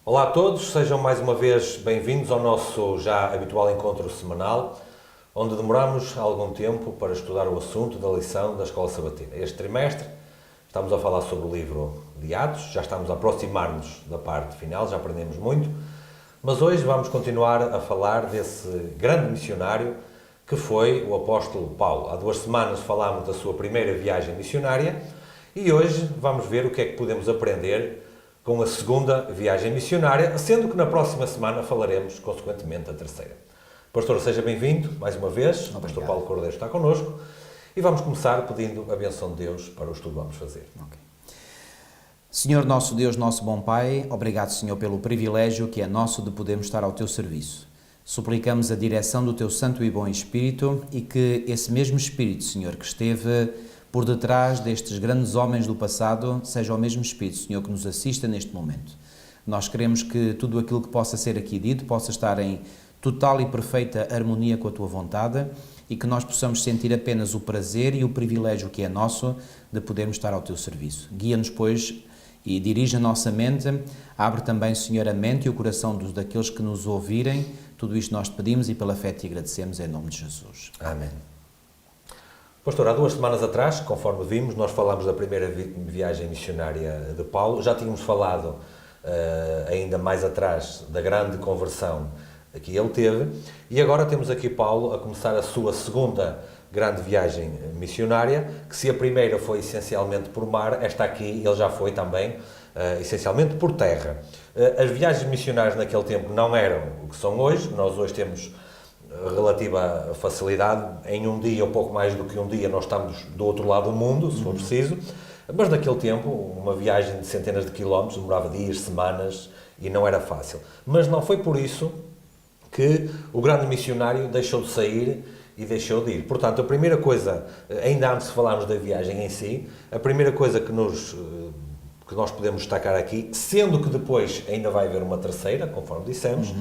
Olá a todos, sejam mais uma vez bem-vindos ao nosso já habitual encontro semanal, onde demoramos algum tempo para estudar o assunto da lição da Escola Sabatina. Este trimestre estamos a falar sobre o livro de Atos, já estamos a aproximar-nos da parte final, já aprendemos muito, mas hoje vamos continuar a falar desse grande missionário que foi o apóstolo Paulo. Há 2 semanas falámos da sua primeira viagem missionária e hoje vamos ver o que é que podemos aprender com a segunda viagem missionária, sendo que na próxima semana falaremos, consequentemente, da terceira. Pastor, seja bem-vindo, mais uma vez. O Pastor Paulo Cordeiro está connosco. E vamos começar pedindo a bênção de Deus para o estudo que vamos fazer. Okay. Senhor nosso Deus, nosso bom Pai, obrigado, Senhor, pelo privilégio que é nosso de podermos estar ao Teu serviço. Suplicamos a direção do Teu Santo e Bom Espírito e que esse mesmo Espírito, Senhor, que esteve por detrás destes grandes homens do passado, seja o mesmo Espírito, Senhor, que nos assista neste momento. Nós queremos que tudo aquilo que possa ser aqui dito possa estar em total e perfeita harmonia com a Tua vontade e que nós possamos sentir apenas o prazer e o privilégio que é nosso de podermos estar ao Teu serviço. Guia-nos, pois, e dirige a nossa mente, abre também, Senhor, a mente e o coração daqueles que nos ouvirem. Tudo isto nós te pedimos e pela fé te agradecemos em nome de Jesus. Amém. Pastor, há 2 semanas atrás, conforme vimos, nós falámos da primeira viagem missionária de Paulo. Já tínhamos falado ainda mais atrás da grande conversão que ele teve. E agora temos aqui Paulo a começar a sua segunda grande viagem missionária, que se a primeira foi essencialmente por mar, esta aqui ele já foi também essencialmente por terra. As viagens missionárias naquele tempo não eram o que são hoje. Nós hoje temos relativa facilidade, em um dia ou pouco mais do que um dia nós estamos do outro lado do mundo, se for preciso, mas naquele tempo uma viagem de centenas de quilómetros demorava dias, semanas e não era fácil. Mas não foi por isso que o grande missionário deixou de sair e deixou de ir. Portanto, a primeira coisa, ainda antes de falarmos da viagem em si, a primeira coisa que nós podemos destacar aqui, sendo que depois ainda vai haver uma terceira, conforme dissemos,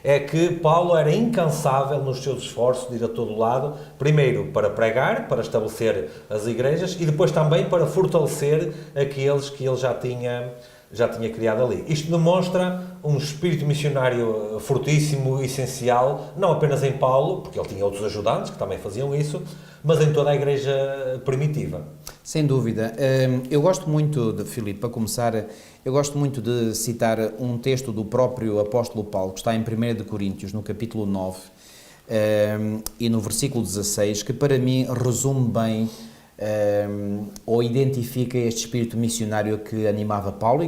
é que Paulo era incansável nos seus esforços de ir a todo lado, primeiro para pregar, para estabelecer as igrejas e depois também para fortalecer aqueles que ele já tinha criado ali. Isto demonstra um espírito missionário fortíssimo, essencial, não apenas em Paulo, porque ele tinha outros ajudantes que também faziam isso, mas em toda a igreja primitiva. Sem dúvida. Eu gosto muito de, Filipe, para começar, eu gosto muito de citar um texto do próprio apóstolo Paulo, que está em 1 Coríntios, no capítulo 9, e no versículo 16, que para mim resume bem ou identifica este espírito missionário que animava Paulo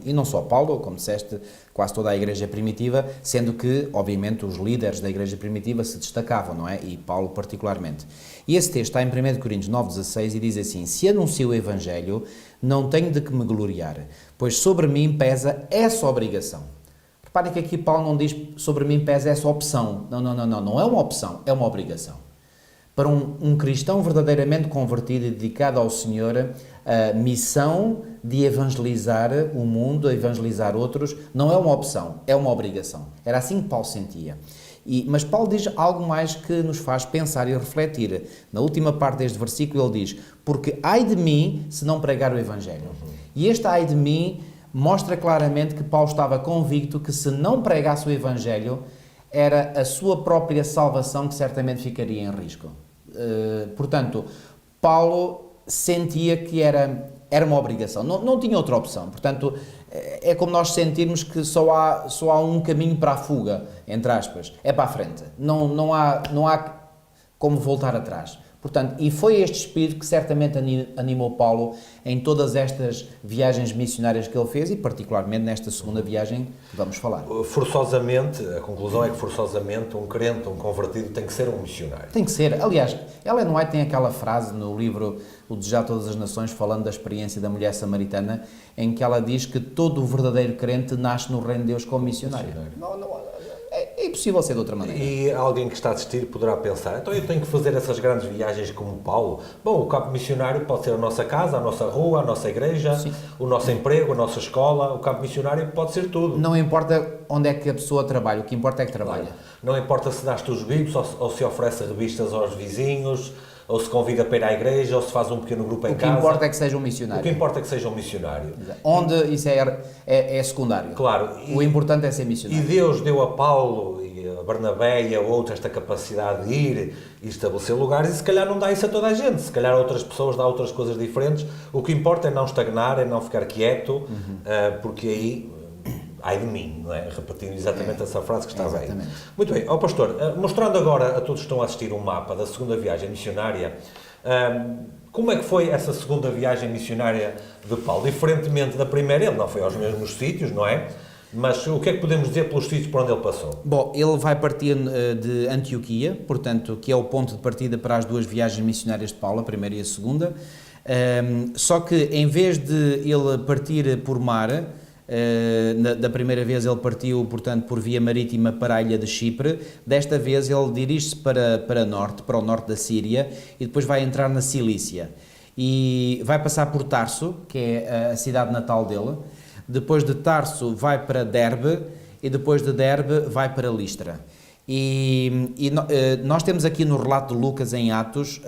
e não só Paulo, como disseste, quase toda a igreja primitiva, sendo que, obviamente, os líderes da igreja primitiva se destacavam, não é? E Paulo particularmente. E esse texto está em 1 Coríntios 9,16 e diz assim: se anuncio o Evangelho, não tenho de que me gloriar, pois sobre mim pesa essa obrigação. Reparem que aqui Paulo não diz sobre mim pesa essa opção. Não é uma opção, é uma obrigação. Para um cristão verdadeiramente convertido e dedicado ao Senhor, a missão de evangelizar o mundo, a evangelizar outros, não é uma opção, é uma obrigação. Era assim que Paulo sentia. Mas Paulo diz algo mais que nos faz pensar e refletir. Na última parte deste versículo ele diz: porque ai de mim se não pregar o Evangelho. E este ai de mim mostra claramente que Paulo estava convicto que se não pregasse o Evangelho, era a sua própria salvação que certamente ficaria em risco. Portanto, Paulo sentia que era uma obrigação, não tinha outra opção. Portanto, é como nós sentirmos que só há um caminho para a fuga, entre aspas, é para a frente. Não há como voltar atrás. Portanto, e foi este espírito que certamente animou Paulo em todas estas viagens missionárias que ele fez e particularmente nesta segunda viagem que vamos falar. Forçosamente, a conclusão é que forçosamente um crente, um convertido tem que ser um missionário. Tem que ser. Aliás, Ellen White tem aquela frase no livro O Desejar Todas as Nações, falando da experiência da mulher samaritana, em que ela diz que todo o verdadeiro crente nasce no reino de Deus como missionário. É impossível ser de outra maneira. E alguém que está a assistir poderá pensar: então eu tenho que fazer essas grandes viagens como Paulo? Bom, o campo missionário pode ser a nossa casa, a nossa rua, a nossa igreja, sim, o nosso emprego, a nossa escola. O campo missionário pode ser tudo. Não importa onde é que a pessoa trabalha, o que importa é que trabalha. Não importa se dás-te os bibos ou se oferece revistas aos vizinhos, ou se convida para ir à igreja, ou se faz um pequeno grupo em casa. O que importa é que seja um O missionário. que importa é que seja um missionário. Onde isso é secundário. Claro. O importante é ser E missionário. Deus deu a Paulo e a Barnabé e a outros esta capacidade de ir e estabelecer lugares, e se calhar não dá isso a toda a gente, se calhar a outras pessoas dá outras coisas diferentes. O que importa é não estagnar, é não ficar quieto, porque aí, ai de mim, não é? Repetindo exatamente essa frase que estava aí. Muito bem, pastor, mostrando agora a todos que estão a assistir um mapa da segunda viagem missionária, como é que foi essa segunda viagem missionária de Paulo? Diferentemente da primeira, ele não foi aos mesmos sítios, não é? Mas o que é que podemos dizer pelos sítios por onde ele passou? Bom, ele vai partir de Antioquia, portanto, que é o ponto de partida para as duas viagens missionárias de Paulo, a primeira e a segunda. Só que em vez de ele partir por mar, da primeira vez ele partiu, portanto, por via marítima para a ilha de Chipre, desta vez ele dirige-se para o norte da Síria, e depois vai entrar na Cilícia. E vai passar por Tarso, que é a cidade natal dele. Depois de Tarso vai para Derbe, e depois de Derbe vai para Listra. Nós temos aqui no relato de Lucas em Atos,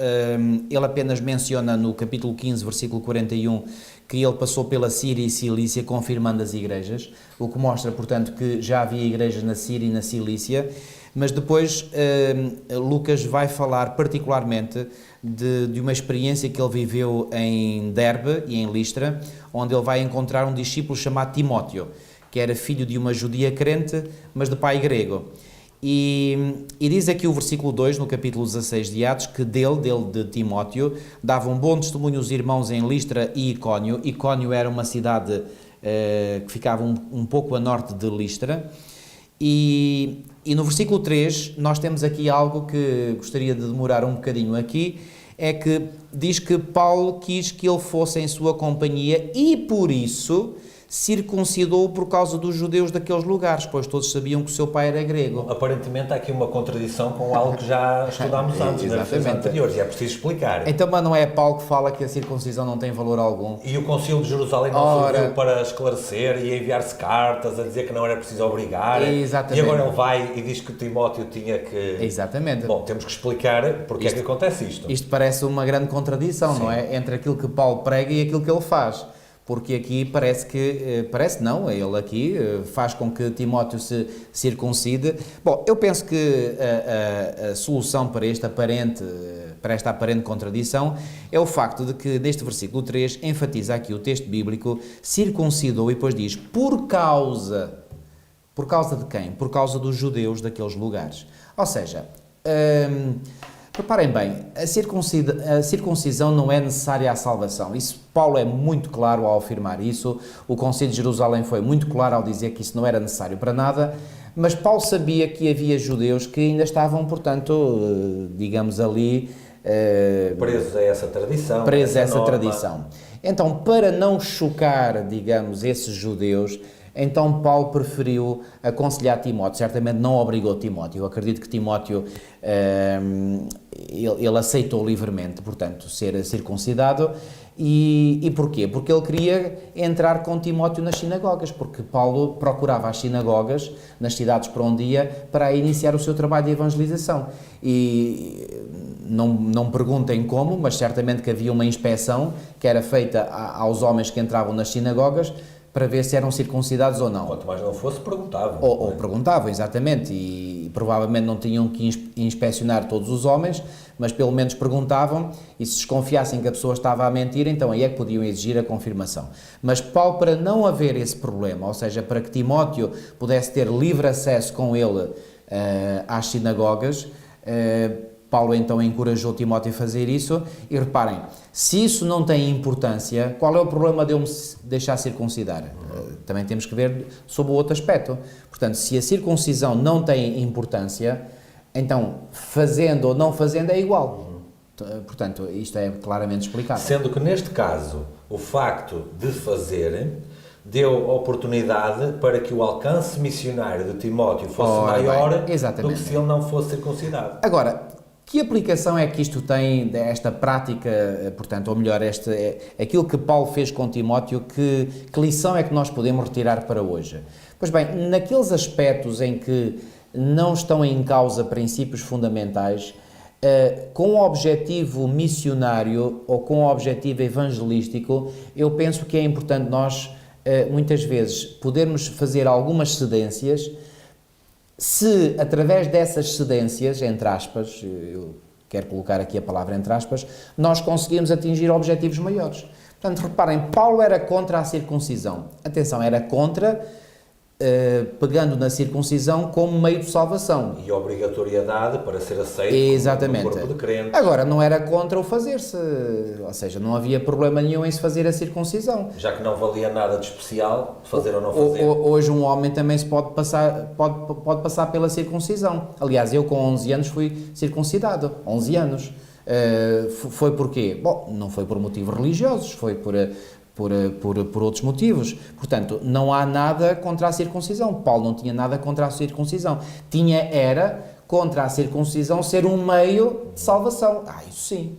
ele apenas menciona no capítulo 15, versículo 41, que ele passou pela Síria e Cilícia confirmando as igrejas, o que mostra, portanto, que já havia igrejas na Síria e na Cilícia, mas depois Lucas vai falar particularmente de uma experiência que ele viveu em Derbe e em Listra, onde ele vai encontrar um discípulo chamado Timóteo, que era filho de uma judia crente, mas de pai grego. E diz aqui o versículo 2, no capítulo 16 de Atos, que dele de Timóteo, davam bom testemunho os irmãos em Listra e Icónio. Icónio era uma cidade que ficava um pouco a norte de Listra. E no versículo 3 nós temos aqui algo que gostaria de demorar um bocadinho aqui, é que diz que Paulo quis que ele fosse em sua companhia e por isso circuncidou por causa dos judeus daqueles lugares, pois todos sabiam que o seu pai era grego. Aparentemente há aqui uma contradição com algo que já estudámos antes, nas lições anteriores, e é preciso explicar. Então, mas não é Paulo que fala que a circuncisão não tem valor algum? E o Concílio de Jerusalém não serviu para esclarecer e enviar-se cartas a dizer que não era preciso obrigar. Exatamente. E agora ele vai e diz que Timóteo tinha que... Exatamente. Bom, temos que explicar porque é que acontece isto. Isto parece uma grande contradição, não é? Entre aquilo que Paulo prega e aquilo que ele faz. Porque aqui parece não, ele aqui faz com que Timóteo se circuncide. Bom, eu penso que a solução para esta aparente contradição é o facto de que neste versículo 3 enfatiza aqui o texto bíblico, circuncidou e depois diz, por causa de quem? Por causa dos judeus daqueles lugares. Ou seja, reparem bem, a circuncisão não é necessária à salvação. Isso, Paulo é muito claro ao afirmar isso, o Concílio de Jerusalém foi muito claro ao dizer que isso não era necessário para nada, mas Paulo sabia que havia judeus que ainda estavam, portanto, digamos ali... presos a essa tradição. Presos a essa tradição. Então, para não chocar, digamos, esses judeus... Então Paulo preferiu aconselhar Timóteo, certamente não obrigou Timóteo, eu acredito que Timóteo, ele aceitou livremente, portanto, ser circuncidado, e porquê? Porque ele queria entrar com Timóteo nas sinagogas, porque Paulo procurava as sinagogas, nas cidades por onde ia, para iniciar o seu trabalho de evangelização, e não perguntem como, mas certamente que havia uma inspeção que era feita aos homens que entravam nas sinagogas, para ver se eram circuncidados ou não. Quanto mais não fosse, perguntavam. Ou perguntavam, exatamente, e provavelmente não tinham que inspecionar todos os homens, mas pelo menos perguntavam, e se desconfiassem que a pessoa estava a mentir, então aí é que podiam exigir a confirmação. Mas Paulo, para não haver esse problema, ou seja, para que Timóteo pudesse ter livre acesso com ele às sinagogas, Paulo então encorajou Timóteo a fazer isso, e reparem, se isso não tem importância, qual é o problema de eu me deixar circuncidar? Também temos que ver sobre o outro aspecto. Portanto, se a circuncisão não tem importância, então fazendo ou não fazendo é igual. Portanto, isto é claramente explicado. Sendo que neste caso, o facto de fazer deu oportunidade para que o alcance missionário de Timóteo fosse maior do que se ele não fosse circuncidado. Agora, que aplicação é que isto tem desta prática, portanto, ou melhor, aquilo que Paulo fez com Timóteo, que lição é que nós podemos retirar para hoje? Pois bem, naqueles aspectos em que não estão em causa princípios fundamentais, com o objetivo missionário ou com o objetivo evangelístico, eu penso que é importante nós, muitas vezes, podermos fazer algumas cedências, se através dessas cedências, entre aspas, eu quero colocar aqui a palavra entre aspas, nós conseguimos atingir objetivos maiores. Portanto, reparem, Paulo era contra a circuncisão. Atenção, era contra, pegando na circuncisão como meio de salvação. E obrigatoriedade para ser aceito Exatamente. no corpo de crentes. Agora, não era contra o fazer-se, ou seja, não havia problema nenhum em se fazer a circuncisão. Já que não valia nada de especial fazer ou não fazer. Hoje um homem também se pode passar pela circuncisão. Aliás, eu com 11 anos fui circuncidado, 11 anos. Foi porquê? Bom, não foi por motivos religiosos, foi por outros motivos. Portanto, não há nada contra a circuncisão. Paulo não tinha nada contra a circuncisão. Era contra a circuncisão ser um meio de salvação. Isso sim.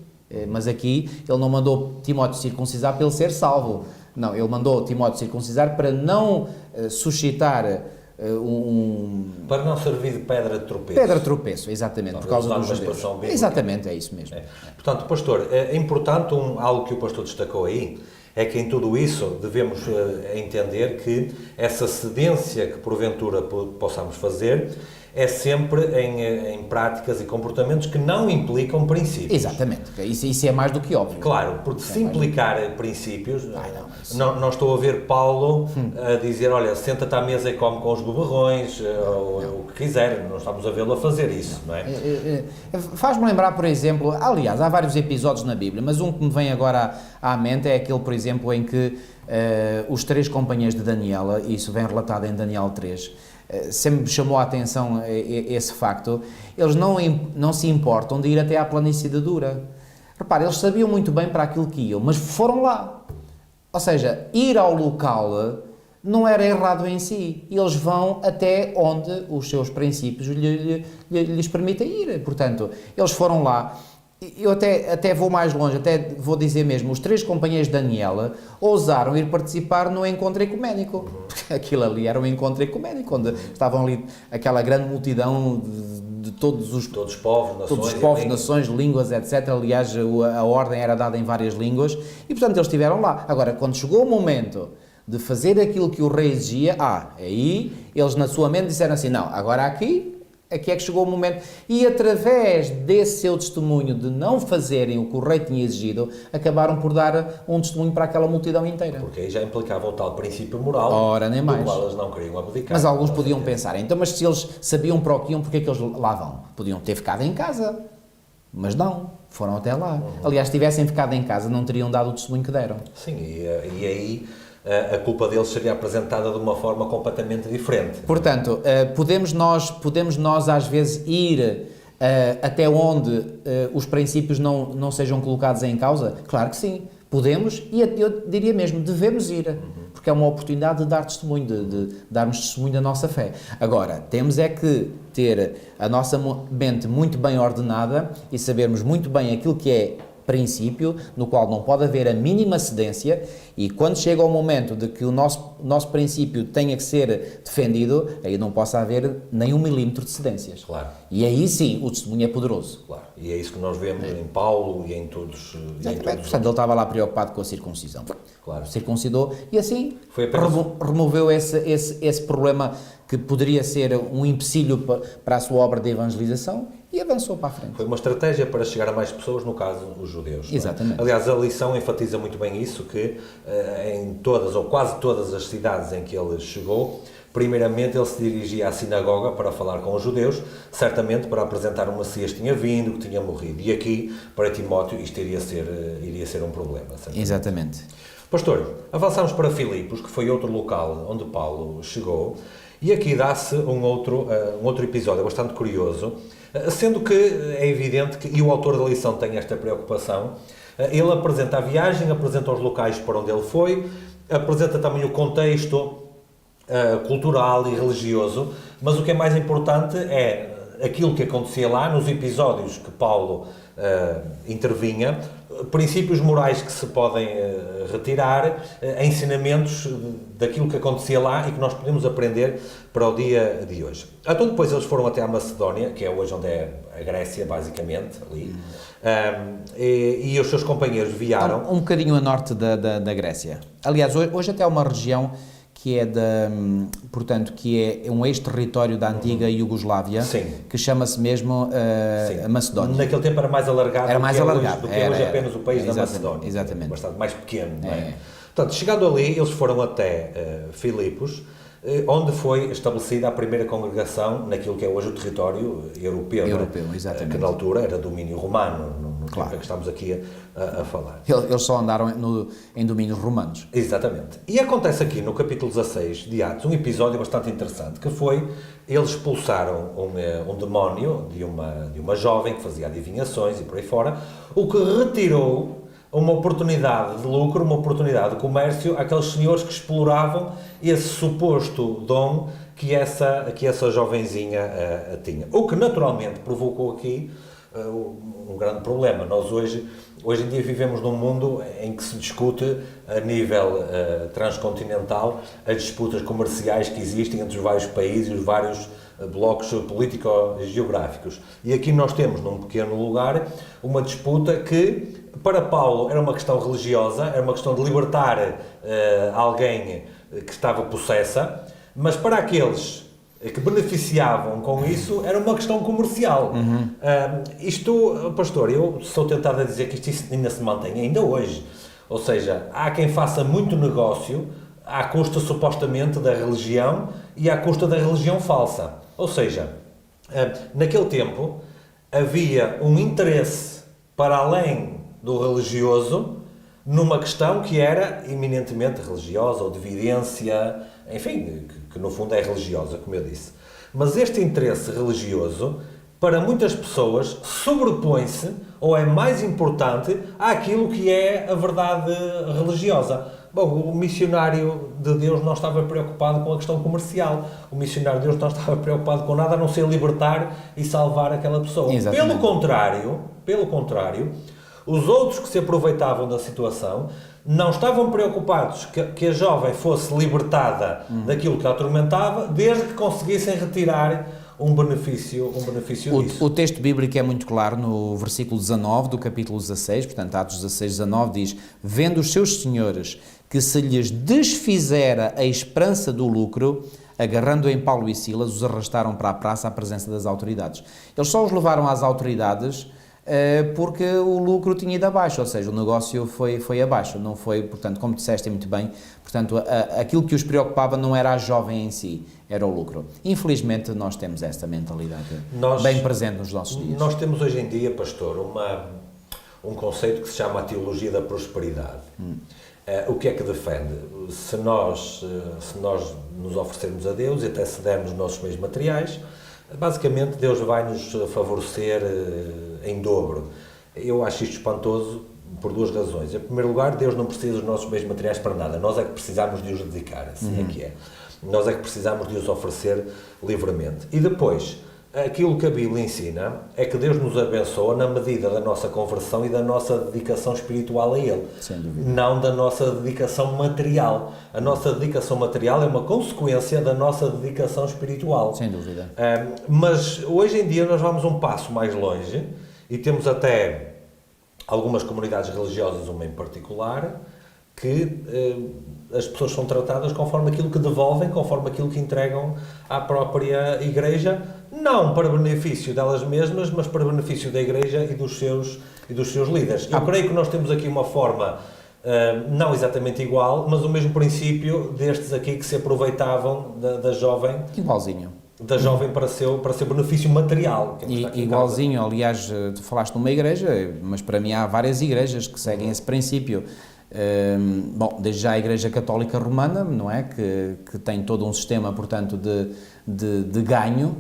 Mas aqui ele não mandou Timóteo circuncisar para ele ser salvo. Não, ele mandou Timóteo circuncidar para não suscitar para não servir de pedra de tropeço. Pedra de tropeço, exatamente, por causa dos judeus. Exatamente, é isso mesmo. Portanto, pastor, é importante algo que o pastor destacou aí, é que em tudo isso devemos entender que essa cedência que porventura possamos fazer é sempre em práticas e comportamentos que não implicam princípios. Exatamente, isso é mais do que óbvio. Claro, porque se implicar princípios, não estou a ver Paulo a dizer, olha, senta-te à mesa e come com os beberrões, ou o que quiser, não estamos a vê-lo a fazer isso, não é? Faz-me lembrar, por exemplo, aliás, há vários episódios na Bíblia, mas um que me vem agora à mente é aquele, por exemplo, em que os 3 companheiros de Daniel, isso vem relatado em Daniel 3, sempre me chamou a atenção esse facto, eles não se importam de ir até à planície de Dura. Repare, eles sabiam muito bem para aquilo que iam, mas foram lá. Ou seja, ir ao local não era errado em si. Eles vão até onde os seus princípios lhes permitem ir. Portanto, eles foram lá. Eu até vou mais longe, até vou dizer mesmo, os 3 companheiros de Daniel ousaram ir participar no encontro ecuménico, porque aquilo ali era um encontro ecuménico, onde estavam ali aquela grande multidão de todos os povos, nações, línguas, etc. Aliás, a ordem era dada em várias línguas, e portanto eles estiveram lá. Agora, quando chegou o momento de fazer aquilo que o rei exigia, aí eles na sua mente disseram assim, não, agora aqui é que chegou o momento, e através desse seu testemunho de não fazerem o que o rei tinha exigido, acabaram por dar um testemunho para aquela multidão inteira. Porque aí já implicava o tal princípio moral, ora, nem mais. do qual eles não queriam abdicar. Mas alguns podiam pensar, então, mas se eles sabiam para o que iam, porque é que eles lá vão? Podiam ter ficado em casa, mas não, foram até lá. Aliás, se tivessem ficado em casa, não teriam dado o testemunho que deram. Sim, e aí a culpa deles seria apresentada de uma forma completamente diferente. Portanto, podemos nós às vezes ir até onde os princípios não sejam colocados em causa? Claro que sim, podemos, e eu diria mesmo, devemos ir, porque é uma oportunidade de dar testemunho, de darmos testemunho da nossa fé. Agora, temos é que ter a nossa mente muito bem ordenada e sabermos muito bem aquilo que é princípio, no qual não pode haver a mínima cedência, e quando chega o momento de que o nosso princípio tenha que ser defendido, aí não possa haver nem 1 milímetro de cedências. Claro. E aí sim, o testemunho é poderoso. Claro. E é isso que nós vemos em Paulo e em todos. Portanto, ele estava lá preocupado com a circuncisão. Claro. Circuncidou e assim foi apenas... removeu esse problema que poderia ser um empecilho para a sua obra de evangelização e avançou para a frente. Foi uma estratégia para chegar a mais pessoas, no caso, os judeus. Exatamente. Aliás, a lição enfatiza muito bem isso, que em todas ou quase todas as cidades em que ele chegou, primeiramente ele se dirigia à sinagoga para falar com os judeus, certamente para apresentar o Messias que tinha vindo, que tinha morrido. E aqui, para Timóteo, isto iria ser um problema. Certamente. Exatamente. Pastor, avançamos para Filipos, que foi outro local onde Paulo chegou, e aqui dá-se um outro episódio bastante curioso, sendo que é evidente que, e o autor da lição tem esta preocupação, ele apresenta a viagem, apresenta os locais para onde ele foi, apresenta também o contexto cultural e religioso, mas o que é mais importante é aquilo que acontecia lá, nos episódios que Paulo intervinha, princípios morais que se podem retirar, ensinamentos daquilo que acontecia lá e que nós podemos aprender para o dia de hoje. Então depois eles foram até a Macedónia, que é hoje onde é a Grécia, basicamente, ali, e os seus companheiros vieram... Um bocadinho a norte da Grécia. Aliás, hoje até há uma região que é portanto, que é um ex-território da antiga Iugoslávia, Sim. que chama-se mesmo a Macedónia. Naquele tempo era mais alargado do que hoje apenas o país da Macedónia. Exatamente. Bastante mais pequeno, não é? Portanto, chegando ali, eles foram até Filipos, onde foi estabelecida a primeira congregação naquilo que é hoje o território europeu, exatamente. Que na altura era domínio romano, no claro. tempo em que estamos aqui a falar. Eles só andaram em domínios romanos. Exatamente. E acontece aqui no capítulo 16 de Atos um episódio bastante interessante, que foi, eles expulsaram um demónio de uma jovem que fazia adivinhações e por aí fora, o que retirou uma oportunidade de lucro, uma oportunidade de comércio àqueles senhores que exploravam esse suposto dom que essa jovenzinha tinha. O que naturalmente provocou aqui um grande problema. Nós hoje em dia vivemos num mundo em que se discute a nível transcontinental as disputas comerciais que existem entre os vários países e os vários blocos político-geográficos. E aqui nós temos, num pequeno lugar, uma disputa que, para Paulo, era uma questão religiosa, era uma questão de libertar alguém que estava possessa, mas para aqueles que beneficiavam com isso, era uma questão comercial. Isto, pastor, eu sou tentado a dizer que isto ainda se mantém, ainda hoje. Ou seja, há quem faça muito negócio à custa, supostamente, da religião e à custa da religião falsa. Ou seja, naquele tempo, havia um interesse para além do religioso numa questão que era eminentemente religiosa ou de evidência, enfim, que no fundo é religiosa, como eu disse. Mas este interesse religioso, para muitas pessoas, sobrepõe-se ou é mais importante àquilo que é a verdade religiosa. Bom, o missionário de Deus não estava preocupado com a questão comercial. O missionário de Deus não estava preocupado com nada a não ser libertar e salvar aquela pessoa. Exatamente. Pelo contrário, os outros que se aproveitavam da situação não estavam preocupados que a jovem fosse libertada daquilo que a atormentava, desde que conseguissem retirar um benefício disso. O texto bíblico é muito claro no versículo 19 do capítulo 16, portanto, Atos 16, 19, diz: vendo os seus senhores que se lhes desfizera a esperança do lucro, agarrando em Paulo e Silas, os arrastaram para a praça à presença das autoridades. Eles só os levaram às autoridades porque o lucro tinha ido abaixo, ou seja, o negócio foi abaixo, não foi, portanto, como disseste muito bem, portanto, aquilo que os preocupava não era a jovem em si, era o lucro. Infelizmente, nós temos esta mentalidade bem presente nos nossos dias. Nós temos hoje em dia, pastor, um conceito que se chama a teologia da prosperidade. O que é que defende? Se nós nos oferecermos a Deus e até se dermos os nossos meios materiais, basicamente Deus vai nos favorecer em dobro. Eu acho isto espantoso por duas razões. Em primeiro lugar, Deus não precisa dos nossos bens materiais para nada. Nós é que precisamos de os dedicar, assim é que é. Nós é que precisamos de os oferecer livremente. E depois, aquilo que a Bíblia ensina é que Deus nos abençoa na medida da nossa conversão e da nossa dedicação espiritual a Ele. Sem dúvida. Não da nossa dedicação material. A nossa dedicação material é uma consequência da nossa dedicação espiritual. Sem dúvida. Mas hoje em dia nós vamos um passo mais longe e temos até algumas comunidades religiosas, uma em particular, que as pessoas são tratadas conforme aquilo que devolvem, conforme aquilo que entregam à própria Igreja, não para benefício delas mesmas, mas para benefício da Igreja e dos seus líderes. Eu creio que nós temos aqui uma forma, não exatamente igual, mas o mesmo princípio destes aqui que se aproveitavam da jovem. Igualzinho. Da jovem para seu benefício material. Igualzinho, aliás, tu falaste numa igreja, mas para mim há várias igrejas que seguem esse princípio. Bom, desde já a Igreja Católica Romana, não é? Que tem todo um sistema, portanto, de ganho.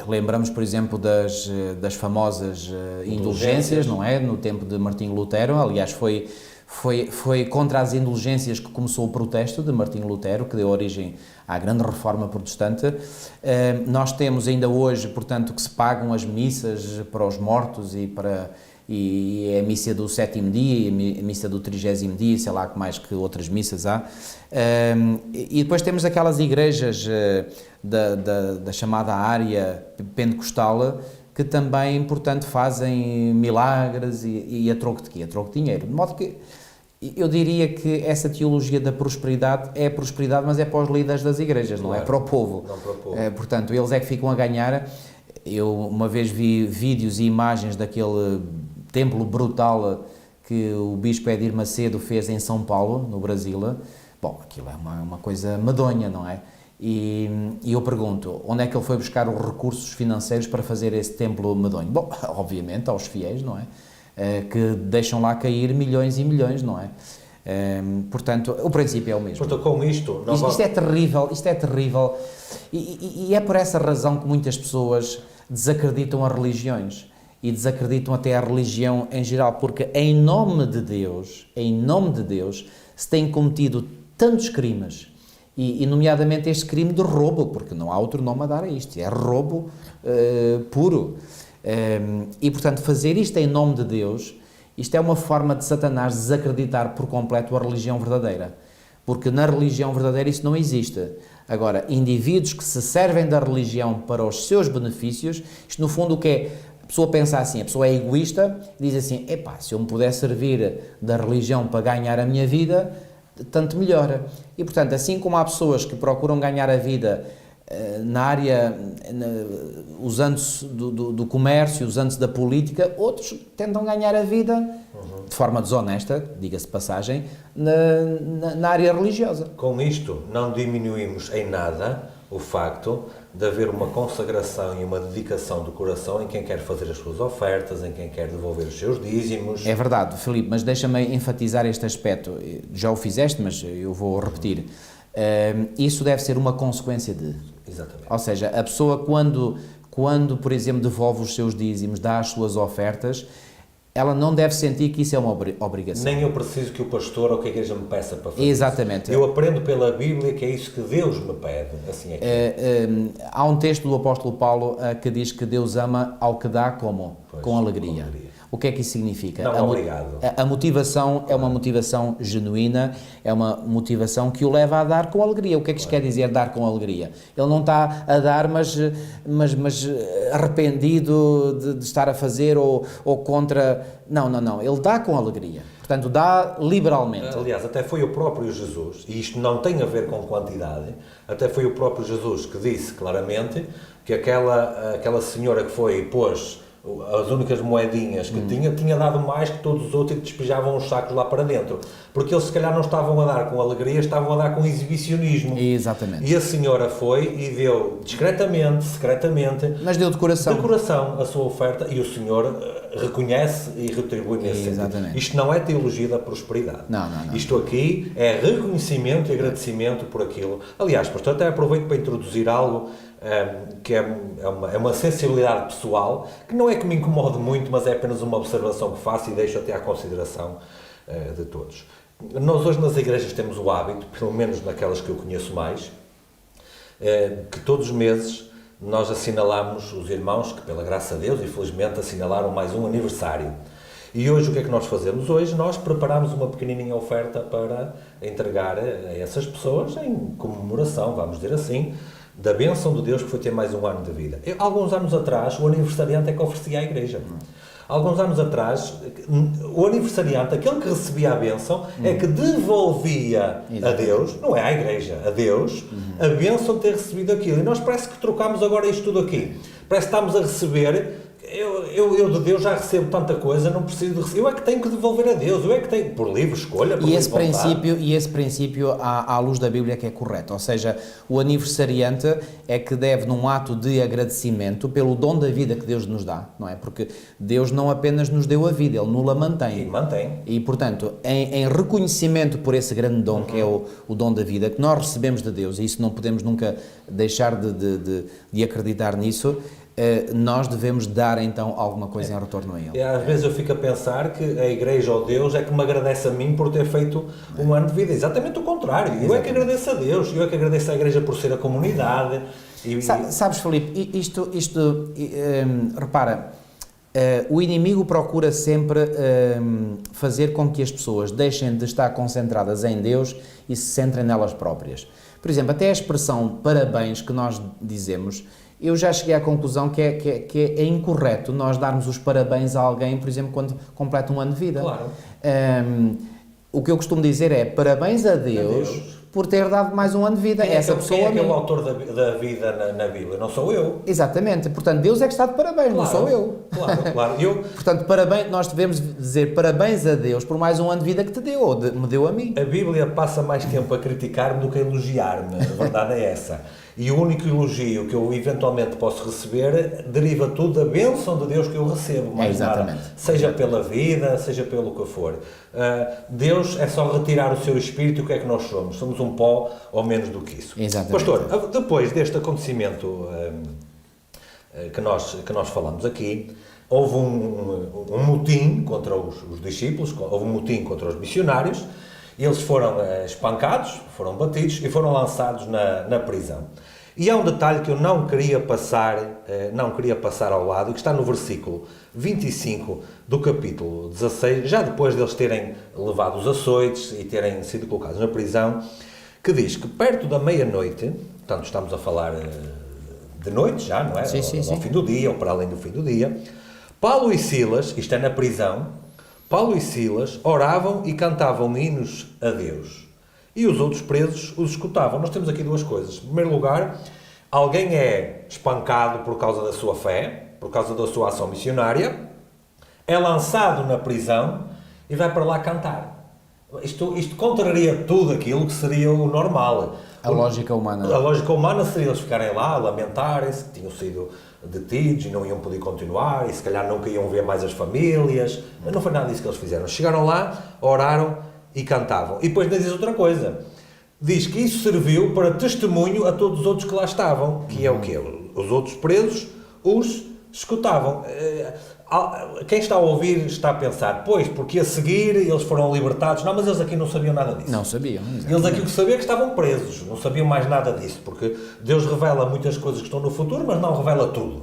Lembramos, por exemplo, das famosas indulgências, não é? No tempo de Martinho Lutero. Aliás, foi contra as indulgências que começou o protesto de Martinho Lutero, que deu origem à grande reforma protestante. Nós temos ainda hoje, portanto, que se pagam as missas para os mortos e e é a missa do 7º dia e a missa do 30º dia, sei lá mais que outras missas há. E depois temos aquelas igrejas da chamada área pentecostal que também, portanto, fazem milagres e a troco de quê? A troco de dinheiro. De modo que eu diria que essa teologia da prosperidade é prosperidade, mas é para os líderes das igrejas, não é para o povo. Não para o povo. Portanto, eles é que ficam a ganhar. Eu uma vez vi vídeos e imagens daquele templo brutal que o bispo Edir Macedo fez em São Paulo, no Brasil. Bom, aquilo é uma coisa medonha, não é? E eu pergunto, onde é que ele foi buscar os recursos financeiros para fazer esse templo medonho? Bom, obviamente aos fiéis, não é? Que deixam lá cair milhões e milhões, não é? Portanto, o princípio é o mesmo. Portanto, com isto... Isto é terrível, e é por essa razão que muitas pessoas desacreditam as religiões e desacreditam até a religião em geral, porque em nome de Deus, se têm cometido tantos crimes, e nomeadamente este crime de roubo, porque não há outro nome a dar a isto, é roubo puro. E, portanto, fazer isto em nome de Deus, isto é uma forma de Satanás desacreditar por completo a religião verdadeira, porque na religião verdadeira isso não existe. Agora, indivíduos que se servem da religião para os seus benefícios, isto no fundo o que é? A pessoa pensa assim, a pessoa é egoísta, diz assim, epá, se eu me puder servir da religião para ganhar a minha vida, tanto melhor. E, portanto, assim como há pessoas que procuram ganhar a vida na área, usando-se do comércio, usando-se da política, outros tentam ganhar a vida de forma desonesta, diga-se de passagem, na área religiosa. Com isto, não diminuímos em nada o facto de haver uma consagração e uma dedicação do coração em quem quer fazer as suas ofertas, em quem quer devolver os seus dízimos. É verdade, Filipe, mas deixa-me enfatizar este aspecto. Já o fizeste, mas eu vou repetir. Isso deve ser uma consequência de... Exatamente. Ou seja, a pessoa quando, por exemplo, devolve os seus dízimos, dá as suas ofertas, ela não deve sentir que isso é uma obrigação. Nem eu preciso que o pastor ou que a igreja me peça para fazer. Exatamente. Eu aprendo pela Bíblia que é isso que Deus me pede. Assim é que há um texto do apóstolo Paulo que diz que Deus ama ao que dá como? Pois, com alegria. com alegria. O que é que isso significa? Não, obrigado. A motivação é uma motivação genuína, é uma motivação que o leva a dar com alegria. O que é que isto quer dizer dar com alegria? Ele não está a dar, mas arrependido de estar a fazer ou contra... Não. Ele dá com alegria. Portanto, dá liberalmente. Aliás, até foi o próprio Jesus, e isto não tem a ver com quantidade, até foi o próprio Jesus que disse claramente que aquela senhora que foi e pôs as únicas moedinhas que tinha dado mais que todos os outros e que despejavam os sacos lá para dentro. Porque eles se calhar não estavam a dar com alegria, estavam a dar com exibicionismo. Exatamente. E a senhora foi e deu discretamente, secretamente, mas deu de coração a sua oferta, e o Senhor reconhece e retribui nesse sentido. Isto não é teologia da prosperidade. Não. Isto aqui é reconhecimento e agradecimento por aquilo. Aliás, pastor, até aproveito para introduzir algo que é uma sensibilidade pessoal, que não é que me incomode muito, mas é apenas uma observação que faço e deixo até à consideração de todos. Nós hoje nas igrejas temos o hábito, pelo menos naquelas que eu conheço mais, que todos os meses nós assinalamos os irmãos que, pela graça de Deus e felizmente, assinalaram mais um aniversário. E hoje o que é que nós fazemos? Hoje nós preparamos uma pequenininha oferta para entregar a essas pessoas em comemoração, vamos dizer assim, da bênção de Deus que foi ter mais um ano de vida. Alguns anos atrás, o aniversariante é que oferecia à igreja. Alguns anos atrás, o aniversariante, aquele que recebia a bênção, é que devolvia a Deus, não é à igreja, a Deus, a bênção de ter recebido aquilo. E nós parece que trocamos agora isto tudo aqui. Parece que estamos a receber... Eu de Deus já recebo tanta coisa, não preciso de receber. Eu é que tenho que devolver a Deus, eu é que tenho, por livre escolha, por livre vontade. E esse princípio, à luz da Bíblia, que é correto. Ou seja, o aniversariante é que deve, num ato de agradecimento pelo dom da vida que Deus nos dá, não é? Porque Deus não apenas nos deu a vida, Ele nos-la mantém. E mantém. E, portanto, em reconhecimento por esse grande dom, que é o dom da vida, que nós recebemos de Deus, e isso não podemos nunca deixar de acreditar nisso, nós devemos dar então alguma coisa em retorno a Ele. Às vezes eu fico a pensar que a Igreja ou Deus é que me agradece a mim por ter feito um ano de vida. Exatamente o contrário. Eu é que agradeço a Deus, eu é que agradeço à Igreja por ser a comunidade. Sabes, Filipe, repara, O inimigo procura sempre fazer com que as pessoas deixem de estar concentradas em Deus e se centrem nelas próprias. Por exemplo, até a expressão parabéns que nós dizemos, eu já cheguei à conclusão que é incorreto nós darmos os parabéns a alguém, por exemplo, quando completa um ano de vida. Claro. O que eu costumo dizer é parabéns a Deus por ter dado mais um ano de vida. Quem é o autor da vida na Bíblia? Não sou eu. Exatamente. Portanto, Deus é que está de parabéns, claro, não sou eu. Claro. Portanto, parabéns, nós devemos dizer parabéns a Deus por mais um ano de vida que te deu, ou me deu a mim. A Bíblia passa mais tempo a criticar-me do que a elogiar-me. A verdade é essa. E o único elogio que eu eventualmente posso receber deriva tudo da bênção de Deus que eu recebo. Mais nada. Seja pela vida, seja pelo que for. Deus é só retirar o seu espírito e o que é que nós somos? Somos um pó ou menos do que isso. Exatamente. Pastor, depois deste acontecimento que nós falamos aqui, houve um motim contra os discípulos, houve um motim contra os missionários. Eles foram espancados, foram batidos e foram lançados na prisão. E há um detalhe que eu não queria passar ao lado, e que está no versículo 25 do capítulo 16, já depois deles terem levado os açoites e terem sido colocados na prisão, que diz que perto da meia-noite, portanto estamos a falar de noite já, não é? Ao fim do dia, ou para além do fim do dia, Paulo e Silas, isto é na prisão, Paulo e Silas oravam e cantavam hinos a Deus. E os outros presos os escutavam. Nós temos aqui duas coisas. Em primeiro lugar, alguém é espancado por causa da sua fé, por causa da sua ação missionária, é lançado na prisão e vai para lá cantar. Isto contraria tudo aquilo que seria o normal. A lógica humana. A lógica humana seria eles ficarem lá, lamentarem-se, que tinham sido detidos e não iam poder continuar, e se calhar nunca iam ver mais as famílias. Mas não foi nada disso que eles fizeram. Chegaram lá, oraram e cantavam. E depois diz outra coisa. Diz que isso serviu para testemunho a todos os outros que lá estavam, que é o quê? Os outros presos os escutavam. Quem está a ouvir está a pensar, pois, porque a seguir eles foram libertados. Não, mas eles aqui não sabiam nada disso. Não sabiam. Exatamente. Eles aqui o que sabiam é que estavam presos, não sabiam mais nada disso, porque Deus revela muitas coisas que estão no futuro, mas não revela tudo.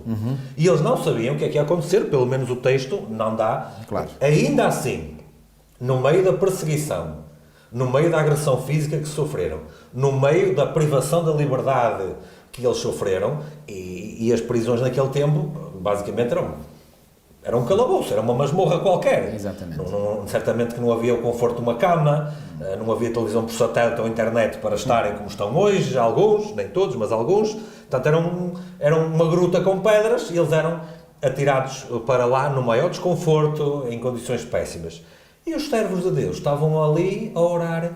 E eles não sabiam o que é que ia acontecer, pelo menos o texto não dá. Claro. Ainda assim, no meio da perseguição, no meio da agressão física que sofreram, no meio da privação da liberdade que eles sofreram, e as prisões naquele tempo, basicamente era um calabouço, era uma masmorra qualquer. Exatamente. Certamente que não havia o conforto de uma cama, não havia televisão por satélite ou internet para estarem como estão hoje, alguns, nem todos, mas alguns. Portanto, era uma gruta com pedras e eles eram atirados para lá no maior desconforto, em condições péssimas. E os servos de Deus estavam ali a orar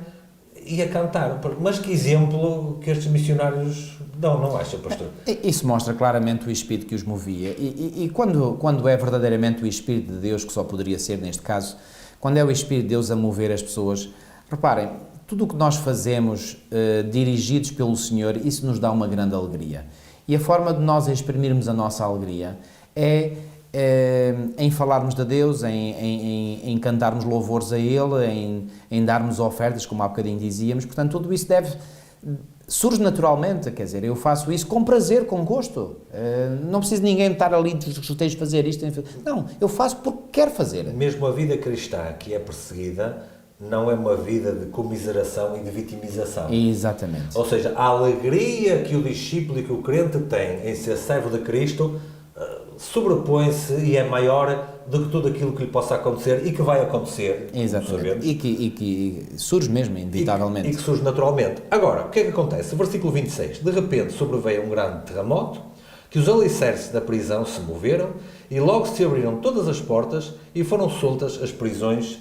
e a cantar. Mas que exemplo que estes missionários dão, não acha, pastor? Isso mostra claramente o Espírito que os movia. E quando é verdadeiramente o Espírito de Deus, que só poderia ser neste caso, quando é o Espírito de Deus a mover as pessoas, reparem, tudo o que nós fazemos dirigidos pelo Senhor, isso nos dá uma grande alegria. E a forma de nós exprimirmos a nossa alegria é em falarmos de Deus, em cantarmos louvores a Ele, em darmos ofertas, como há bocadinho dizíamos. Portanto, tudo isso surge naturalmente, quer dizer, eu faço isso com prazer, com gosto. Não preciso de ninguém estar ali, tens de fazer isto. Não, eu faço porque quero fazer. Mesmo a vida cristã que é perseguida não é uma vida de comiseração e de vitimização. Exatamente. Ou seja, a alegria que o discípulo e que o crente tem em ser servo de Cristo sobrepõe-se e é maior do que tudo aquilo que lhe possa acontecer e que vai acontecer. Exatamente. E que surge mesmo, inevitavelmente. E que surge naturalmente. Agora, o que é que acontece? Versículo 26. De repente sobreveio um grande terremoto, que os alicerces da prisão se moveram e logo se abriram todas as portas e foram soltas as prisões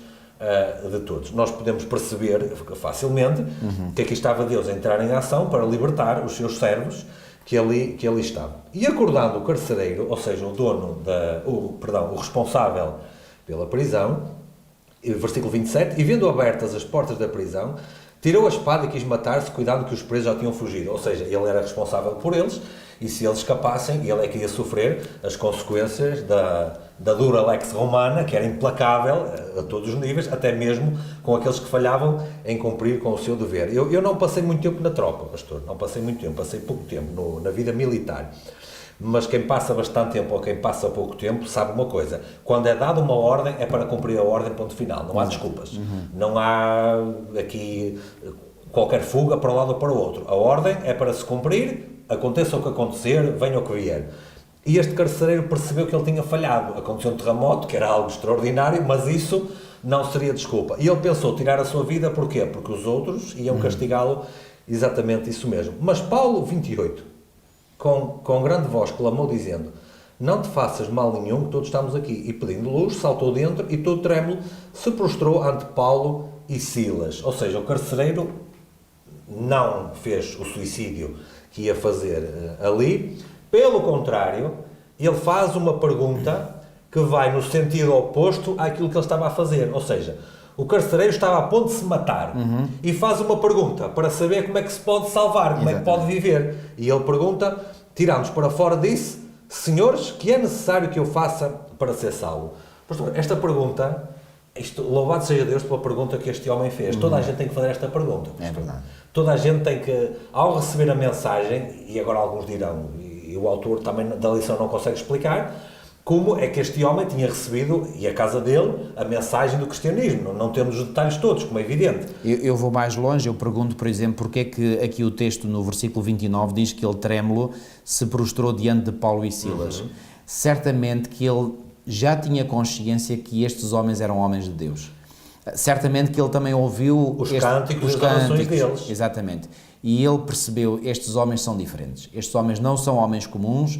de todos. Nós podemos perceber facilmente que aqui estava Deus a entrar em ação para libertar os seus servos que ali estavam. E acordando o carcereiro, ou seja, o responsável pela prisão, versículo 27, e vendo abertas as portas da prisão, tirou a espada e quis matar-se, cuidando que os presos já tinham fugido. Ou seja, ele era responsável por eles, e se eles escapassem, ele é que ia sofrer as consequências da dura lex romana, que era implacável a todos os níveis, até mesmo com aqueles que falhavam em cumprir com o seu dever. Eu não passei muito tempo na tropa, pastor, não passei muito tempo, passei pouco tempo na vida militar. Mas quem passa bastante tempo ou quem passa pouco tempo sabe uma coisa: quando é dada uma ordem, é para cumprir a ordem, ponto final. Não há desculpas. Não há aqui qualquer fuga para um lado ou para o outro. A ordem é para se cumprir, aconteça o que acontecer, venha o que vier. E este carcereiro percebeu que ele tinha falhado. Aconteceu um terremoto, que era algo extraordinário, mas isso não seria desculpa. E ele pensou tirar a sua vida, porquê? Porque os outros iam castigá-lo, exatamente isso mesmo. Mas Paulo 28, com grande voz, clamou dizendo: não te faças mal nenhum, que todos estamos aqui. E pedindo luz, saltou dentro e todo trêmulo se prostrou ante Paulo e Silas. Ou seja, o carcereiro não fez o suicídio que ia fazer ali. Pelo contrário, ele faz uma pergunta que vai no sentido oposto àquilo que ele estava a fazer. Ou seja, o carcereiro estava a ponto de se matar e faz uma pergunta para saber como é que se pode salvar, como é que pode viver. E ele pergunta, tiramos para fora disso: senhores, que é necessário que eu faça para ser salvo? Pastor, esta pergunta, louvado seja Deus pela pergunta que este homem fez. Toda a gente tem que fazer esta pergunta. É verdade. Toda a gente tem que, ao receber a mensagem, e agora alguns dirão, e o autor também da lição não consegue explicar, como é que este homem tinha recebido, e a casa dele, a mensagem do cristianismo. Não temos os detalhes todos, como é evidente. Eu vou mais longe, eu pergunto, por exemplo, porque é que aqui o texto no versículo 29 diz que ele, trêmulo, se prostrou diante de Paulo e Silas. Certamente que ele já tinha consciência que estes homens eram homens de Deus. Certamente que ele também ouviu os cânticos e as orações deles. Exatamente. E ele percebeu, estes homens são diferentes. Estes homens não são homens comuns.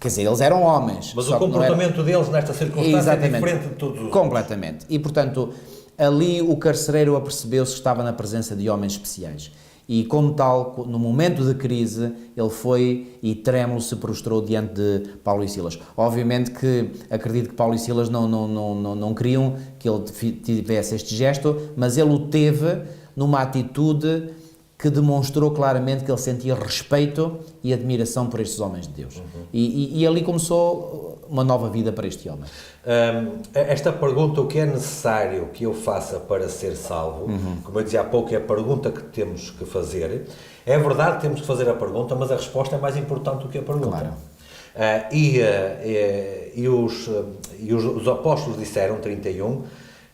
Quer dizer, eles eram homens. Mas o comportamento deles nesta circunstância é diferente de todos os completamente. Outros. E, portanto, ali o carcereiro apercebeu-se que estava na presença de homens especiais. E, como tal, no momento de crise, ele foi e trêmulo se prostrou diante de Paulo e Silas. Obviamente que acredito que Paulo e Silas não queriam que ele tivesse este gesto, mas ele o teve numa atitude que demonstrou claramente que ele sentia respeito e admiração por estes homens de Deus. E ali começou uma nova vida para este homem. Esta pergunta, o que é necessário que eu faça para ser salvo, como eu dizia há pouco, é a pergunta que temos que fazer. É verdade que temos que fazer a pergunta, mas a resposta é mais importante do que a pergunta. Claro. Os apóstolos disseram, 31,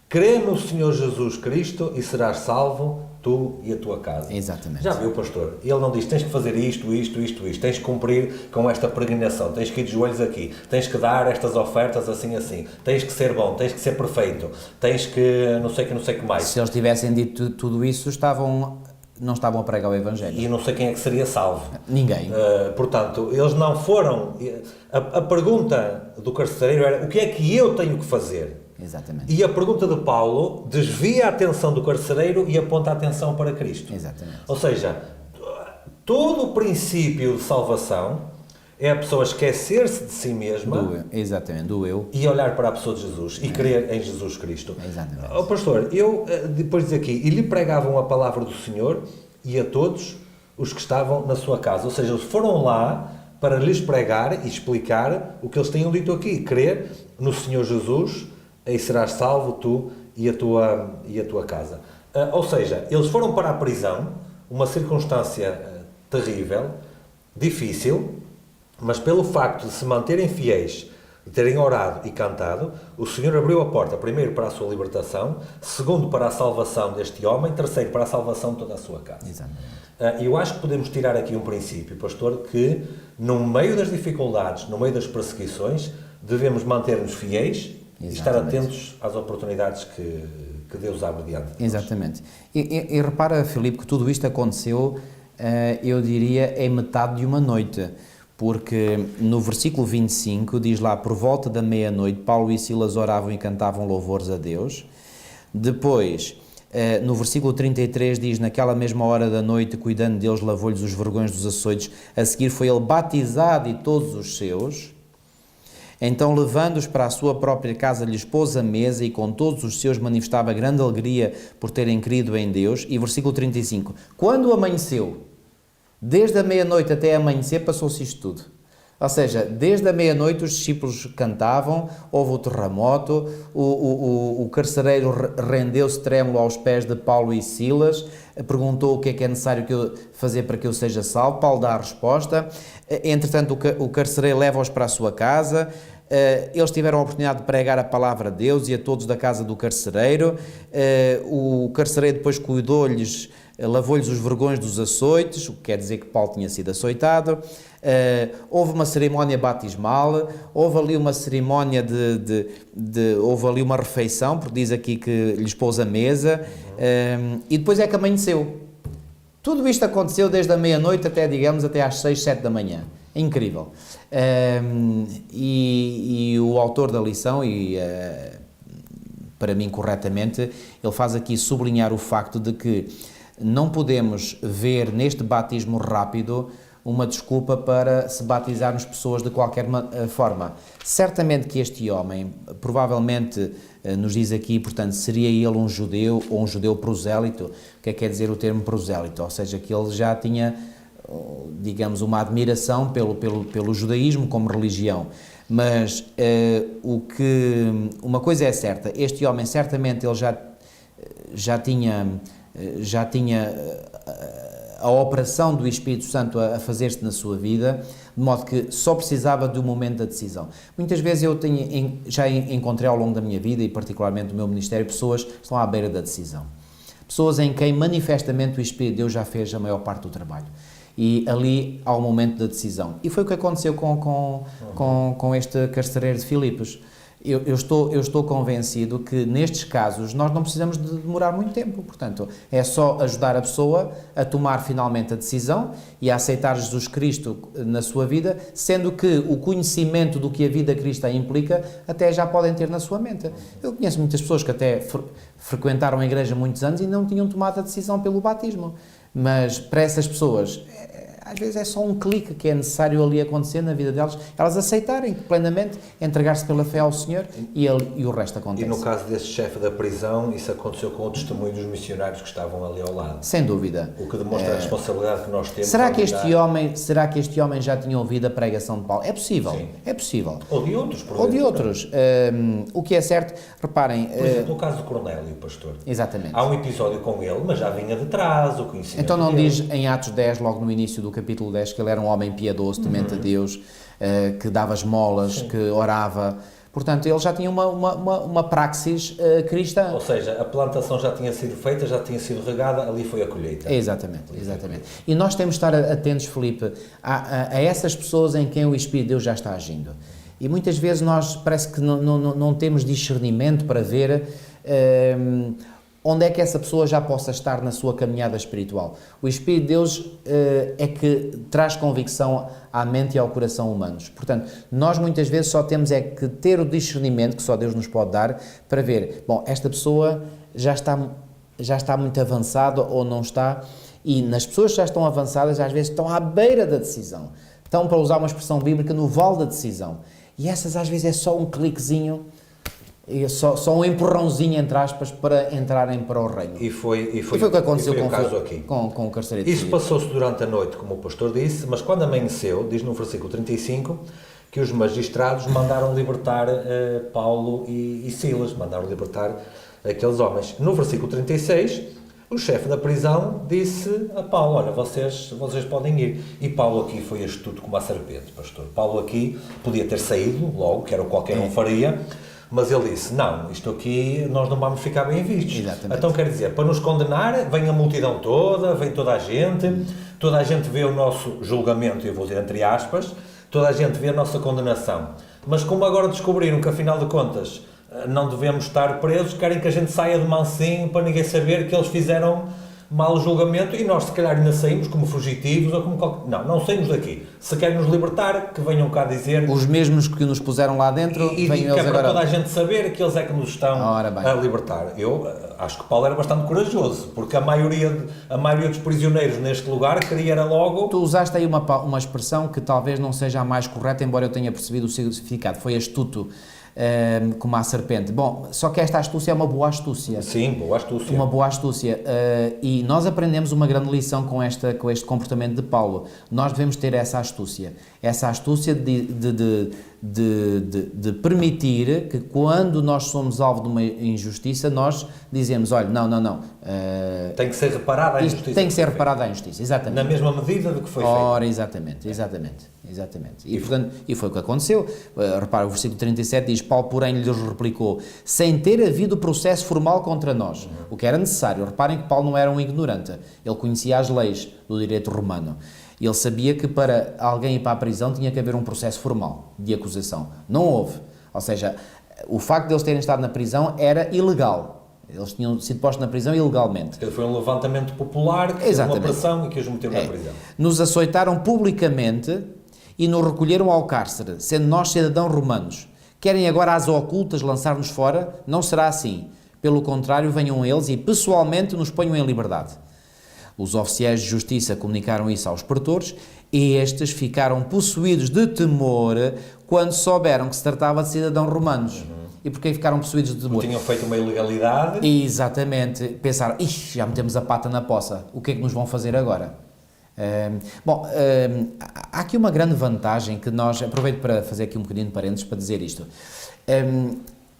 crê no Senhor Jesus Cristo e serás salvo, tu e a tua casa. Exatamente. Já viu, pastor? Ele não diz, tens que fazer isto, tens que cumprir com esta peregrinação, tens que ir de joelhos aqui, tens que dar estas ofertas assim, tens que ser bom, tens que ser perfeito, tens que não sei que mais. Se eles tivessem dito tudo isso, não estavam a pregar o Evangelho. E não sei quem é que seria salvo. Ninguém. Portanto, eles não foram... A pergunta do carcereiro era, o que é que eu tenho que fazer? Exatamente. E a pergunta de Paulo desvia a atenção do carcereiro e aponta a atenção para Cristo. Exatamente. Ou seja, todo o princípio de salvação é a pessoa esquecer-se de si mesma do eu e olhar para a pessoa de Jesus e crer em Jesus Cristo. Exatamente. Pastor, eu depois diz aqui, e lhe pregavam a palavra do Senhor e a todos os que estavam na sua casa. Ou seja, eles foram lá para lhes pregar e explicar o que eles tinham dito aqui. Crer no Senhor Jesus e serás salvo tu e a tua casa. Ou seja, eles foram para a prisão, uma circunstância terrível, difícil, mas pelo facto de se manterem fiéis, de terem orado e cantado, o Senhor abriu a porta, primeiro para a sua libertação, segundo para a salvação deste homem, terceiro para a salvação de toda a sua casa. Exatamente. Eu acho que podemos tirar aqui um princípio, pastor, que no meio das dificuldades, no meio das perseguições, devemos manter-nos fiéis. Exatamente. E estar atentos às oportunidades que Deus abre diante de nós. Exatamente. E repara, Filipe, que tudo isto aconteceu, eu diria, em metade de uma noite, porque no versículo 25 diz lá, por volta da meia-noite, Paulo e Silas oravam e cantavam louvores a Deus. Depois, no versículo 33 diz, naquela mesma hora da noite, cuidando deles, lavou-lhes os vergões dos açoites. A seguir foi ele batizado e todos os seus. Então, levando-os para a sua própria casa, lhes pôs a mesa e com todos os seus manifestava grande alegria por terem crido em Deus. E versículo 35, quando amanheceu, desde a meia-noite até amanhecer, passou-se isto tudo. Ou seja, desde a meia-noite os discípulos cantavam, houve o terremoto, o carcereiro rendeu-se trêmulo aos pés de Paulo e Silas, perguntou o que é necessário fazer para que eu seja salvo. Paulo dá a resposta. Entretanto, o carcereiro leva-os para a sua casa. Eles tiveram a oportunidade de pregar a palavra de Deus e a todos da casa do carcereiro. O carcereiro depois cuidou-lhes, lavou-lhes os vergões dos açoites, o que quer dizer que Paulo tinha sido açoitado. Houve uma cerimónia batismal, houve ali uma cerimónia houve ali uma refeição, porque diz aqui que lhes pôs a mesa, e depois é que amanheceu. Tudo isto aconteceu desde a meia-noite até, digamos, até às 6, 7 da manhã. É incrível. E o autor da lição, para mim corretamente, ele faz aqui sublinhar o facto de que não podemos ver neste batismo rápido uma desculpa para se batizarmos pessoas de qualquer forma. Certamente que este homem, provavelmente, nos diz aqui, portanto, seria ele um judeu ou um judeu prosélito. O que é que quer dizer o termo prosélito? Ou seja, que ele já tinha, digamos, uma admiração pelo judaísmo como religião. Mas uma coisa é certa, este homem certamente ele já tinha a operação do Espírito Santo a fazer-se na sua vida, de modo que só precisava do momento da decisão. Muitas vezes eu já encontrei ao longo da minha vida, e particularmente do meu ministério, pessoas que estão à beira da decisão. Pessoas em quem manifestamente o Espírito de Deus já fez a maior parte do trabalho. E ali há o momento da decisão. E foi o que aconteceu com este carcereiro de Filipos. Eu estou convencido que nestes casos nós não precisamos de demorar muito tempo, portanto é só ajudar a pessoa a tomar finalmente a decisão e a aceitar Jesus Cristo na sua vida, sendo que o conhecimento do que a vida cristã implica até já podem ter na sua mente. Eu conheço muitas pessoas que até frequentaram a igreja muitos anos e não tinham tomado a decisão pelo batismo, mas para essas pessoas às vezes é só um clique que é necessário ali acontecer na vida delas, elas aceitarem plenamente, entregar-se pela fé ao Senhor e o resto acontece. E no caso desse chefe da prisão, isso aconteceu com o testemunho dos missionários que estavam ali ao lado. Sem dúvida. O que demonstra a responsabilidade que nós temos. Será que este homem já tinha ouvido a pregação de Paulo? É possível, sim. É possível. Ou de outros. Ou de outros. O que é certo, reparem... Por exemplo, no caso de Cornélio, pastor. Exatamente. Há um episódio com ele, mas já vinha de trás o conhecimento. Então não diz em Atos 10, logo no início do capítulo 10, que ele era um homem piedoso, temente a Deus, que dava esmolas, sim, que orava. Portanto, ele já tinha uma praxis cristã. Ou seja, a plantação já tinha sido feita, já tinha sido regada, ali foi a colheita. Exatamente. E nós temos de estar atentos, Filipe, a essas pessoas em quem o Espírito de Deus já está agindo. E muitas vezes nós parece que não temos discernimento para ver onde é que essa pessoa já possa estar na sua caminhada espiritual. O Espírito de Deus é que traz convicção à mente e ao coração humanos. Portanto, nós muitas vezes só temos que ter o discernimento que só Deus nos pode dar para ver, bom, esta pessoa já está muito avançada ou não está, e nas pessoas que já estão avançadas, às vezes estão à beira da decisão. Estão, para usar uma expressão bíblica, no vale da decisão. E essas às vezes é só um cliquezinho, só um empurrãozinho, entre aspas, para entrarem para o reino. E foi o que aconteceu com o carcereiro. Isso passou-se durante a noite, como o pastor disse, mas quando amanheceu, diz no versículo 35, que os magistrados mandaram libertar Paulo e Silas, mandaram libertar aqueles homens. No versículo 36, o chefe da prisão disse a Paulo, olha, vocês podem ir. E Paulo aqui foi astuto como a serpente, pastor. Paulo aqui podia ter saído logo, que era o que qualquer um faria, mas ele disse, não, isto aqui nós não vamos ficar bem vistos. Exatamente. Então quer dizer, para nos condenar, vem a multidão toda, vem toda a gente vê o nosso julgamento, eu vou dizer entre aspas, toda a gente vê a nossa condenação. Mas como agora descobriram que afinal de contas não devemos estar presos, querem que a gente saia de mansinho para ninguém saber que eles fizeram mau julgamento e nós se calhar ainda saímos como fugitivos ou como qualquer... Não saímos daqui. Se querem nos libertar, que venham cá dizer... Os mesmos que nos puseram lá dentro, venham eles agora... para toda a gente saber que eles é que nos estão a libertar. Eu acho que Paulo era bastante corajoso, porque a maioria dos prisioneiros neste lugar queria era logo... Tu usaste aí uma expressão que talvez não seja a mais correta, embora eu tenha percebido o significado. Foi astuto. como a serpente. Bom, só que esta astúcia é uma boa astúcia. Sim, boa astúcia. Uma boa astúcia. E nós aprendemos uma grande lição com este comportamento de Paulo. Nós devemos ter essa astúcia. Essa astúcia de permitir que, quando nós somos alvo de uma injustiça, nós dizemos, olha, não. Tem que ser reparada a injustiça. Tem que ser reparada a injustiça, exatamente. Na mesma medida do que foi feito. Ora, exatamente. E, portanto, foi o que aconteceu. Repara, o versículo 37 diz, Paulo, porém, lhes replicou, sem ter havido processo formal contra nós, o que era necessário. Reparem que Paulo não era um ignorante. Ele conhecia as leis do direito romano. Ele sabia que para alguém ir para a prisão tinha que haver um processo formal de acusação. Não houve. Ou seja, o facto de eles terem estado na prisão era ilegal. Eles tinham sido postos na prisão ilegalmente. Foi um levantamento popular, que fez uma pressão e que os meteu na prisão. Nos açoitaram publicamente e nos recolheram ao cárcere, sendo nós cidadãos romanos. Querem agora às ocultas lançar-nos fora? Não será assim. Pelo contrário, venham eles e pessoalmente nos ponham em liberdade. Os oficiais de justiça comunicaram isso aos pretores e estes ficaram possuídos de temor quando souberam que se tratava de cidadãos romanos. E porquê ficaram possuídos de temor? Tinham feito uma ilegalidade. Exatamente. Pensaram, já metemos a pata na poça, o que é que nos vão fazer agora? Há aqui uma grande vantagem que nós, aproveito para fazer aqui um bocadinho de parênteses para dizer isto.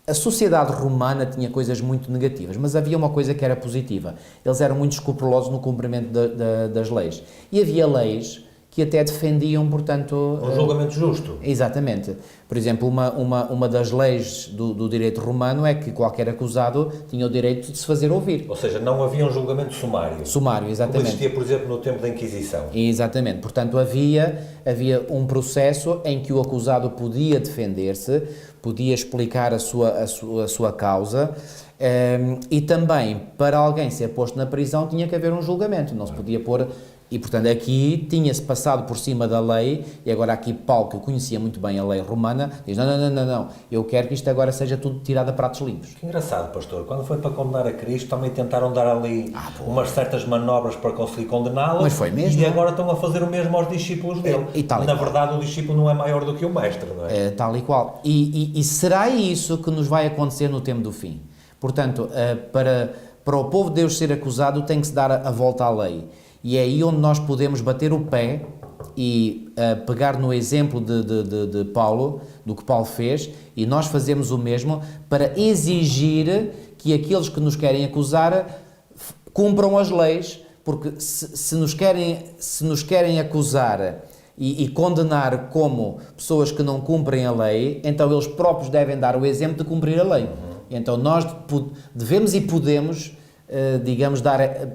A sociedade romana tinha coisas muito negativas, mas havia uma coisa que era positiva. Eles eram muito escrupulosos no cumprimento das leis. E havia leis que até defendiam, portanto... Um julgamento justo. Exatamente. Por exemplo, uma das leis do direito romano é que qualquer acusado tinha o direito de se fazer ouvir. Ou seja, não havia um julgamento sumário. Sumário, exatamente. Como existia, por exemplo, no tempo da Inquisição. Exatamente. Portanto, havia um processo em que o acusado podia defender-se, podia explicar a sua causa, e também, para alguém ser posto na prisão, tinha que haver um julgamento. Não se podia pôr... E, portanto, aqui tinha-se passado por cima da lei, e agora aqui Paulo, que conhecia muito bem a lei romana, diz, não, eu quero que isto agora seja tudo tirado a pratos limpos. Que engraçado, pastor, quando foi para condenar a Cristo, também tentaram dar ali umas certas manobras para conseguir condená-lo, mas foi mesmo, e agora estão a fazer o mesmo aos discípulos dele. Na verdade, o discípulo não é maior do que o mestre, não é? Tal e qual. E será isso que nos vai acontecer no tempo do fim? Portanto, para o povo de Deus ser acusado, tem que se dar a volta à lei. E é aí onde nós podemos bater o pé e pegar no exemplo de Paulo, do que Paulo fez, e nós fazemos o mesmo para exigir que aqueles que nos querem acusar cumpram as leis, porque se nos querem acusar e condenar como pessoas que não cumprem a lei, então eles próprios devem dar o exemplo de cumprir a lei. Então nós devemos e podemos,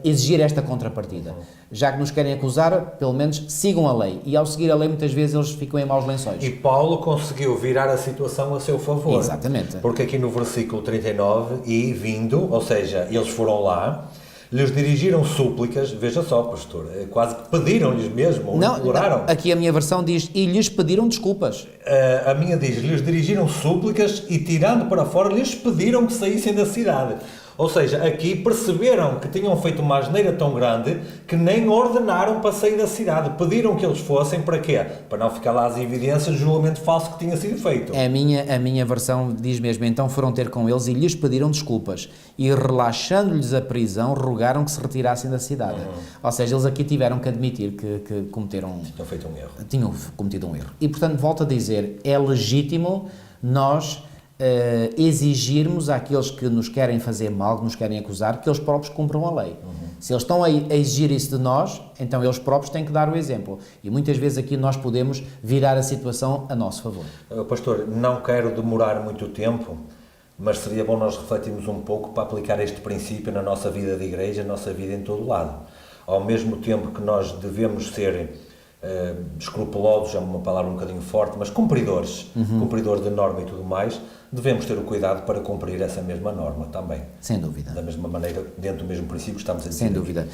exigir esta contrapartida. Já que nos querem acusar, pelo menos sigam a lei. E ao seguir a lei, muitas vezes eles ficam em maus lençóis. E Paulo conseguiu virar a situação a seu favor. Exatamente. Porque aqui no versículo 39, e vindo, ou seja, eles foram lá, lhes dirigiram súplicas, veja só, pastor, quase que pediram-lhes mesmo, ou imploraram. Aqui a minha versão diz, e lhes pediram desculpas. A minha diz, lhes dirigiram súplicas e tirando para fora, lhes pediram que saíssem da cidade. Ou seja, aqui perceberam que tinham feito uma asneira tão grande que nem ordenaram para sair da cidade. Pediram que eles fossem para quê? Para não ficar lá as evidências do julgamento falso que tinha sido feito. A minha versão diz mesmo, então foram ter com eles e lhes pediram desculpas. E relaxando-lhes a prisão, rogaram que se retirassem da cidade. Ou seja, eles aqui tiveram que admitir que cometeram... Tinham feito um erro. Tinham cometido um erro. E, portanto, volto a dizer, é legítimo nós... exigirmos àqueles que nos querem fazer mal, que nos querem acusar, que eles próprios cumpram a lei. Se eles estão a exigir isso de nós, então eles próprios têm que dar o exemplo. E muitas vezes aqui nós podemos virar a situação a nosso favor. Pastor, não quero demorar muito tempo, mas seria bom nós refletirmos um pouco para aplicar este princípio na nossa vida de igreja, na nossa vida em todo lado. Ao mesmo tempo que nós devemos ser escrupulosos, é uma palavra um bocadinho forte, mas cumpridores de norma e tudo mais, devemos ter o cuidado para cumprir essa mesma norma também. Sem dúvida. Da mesma maneira, dentro do mesmo princípio que estamos a dizer. Sem dúvida.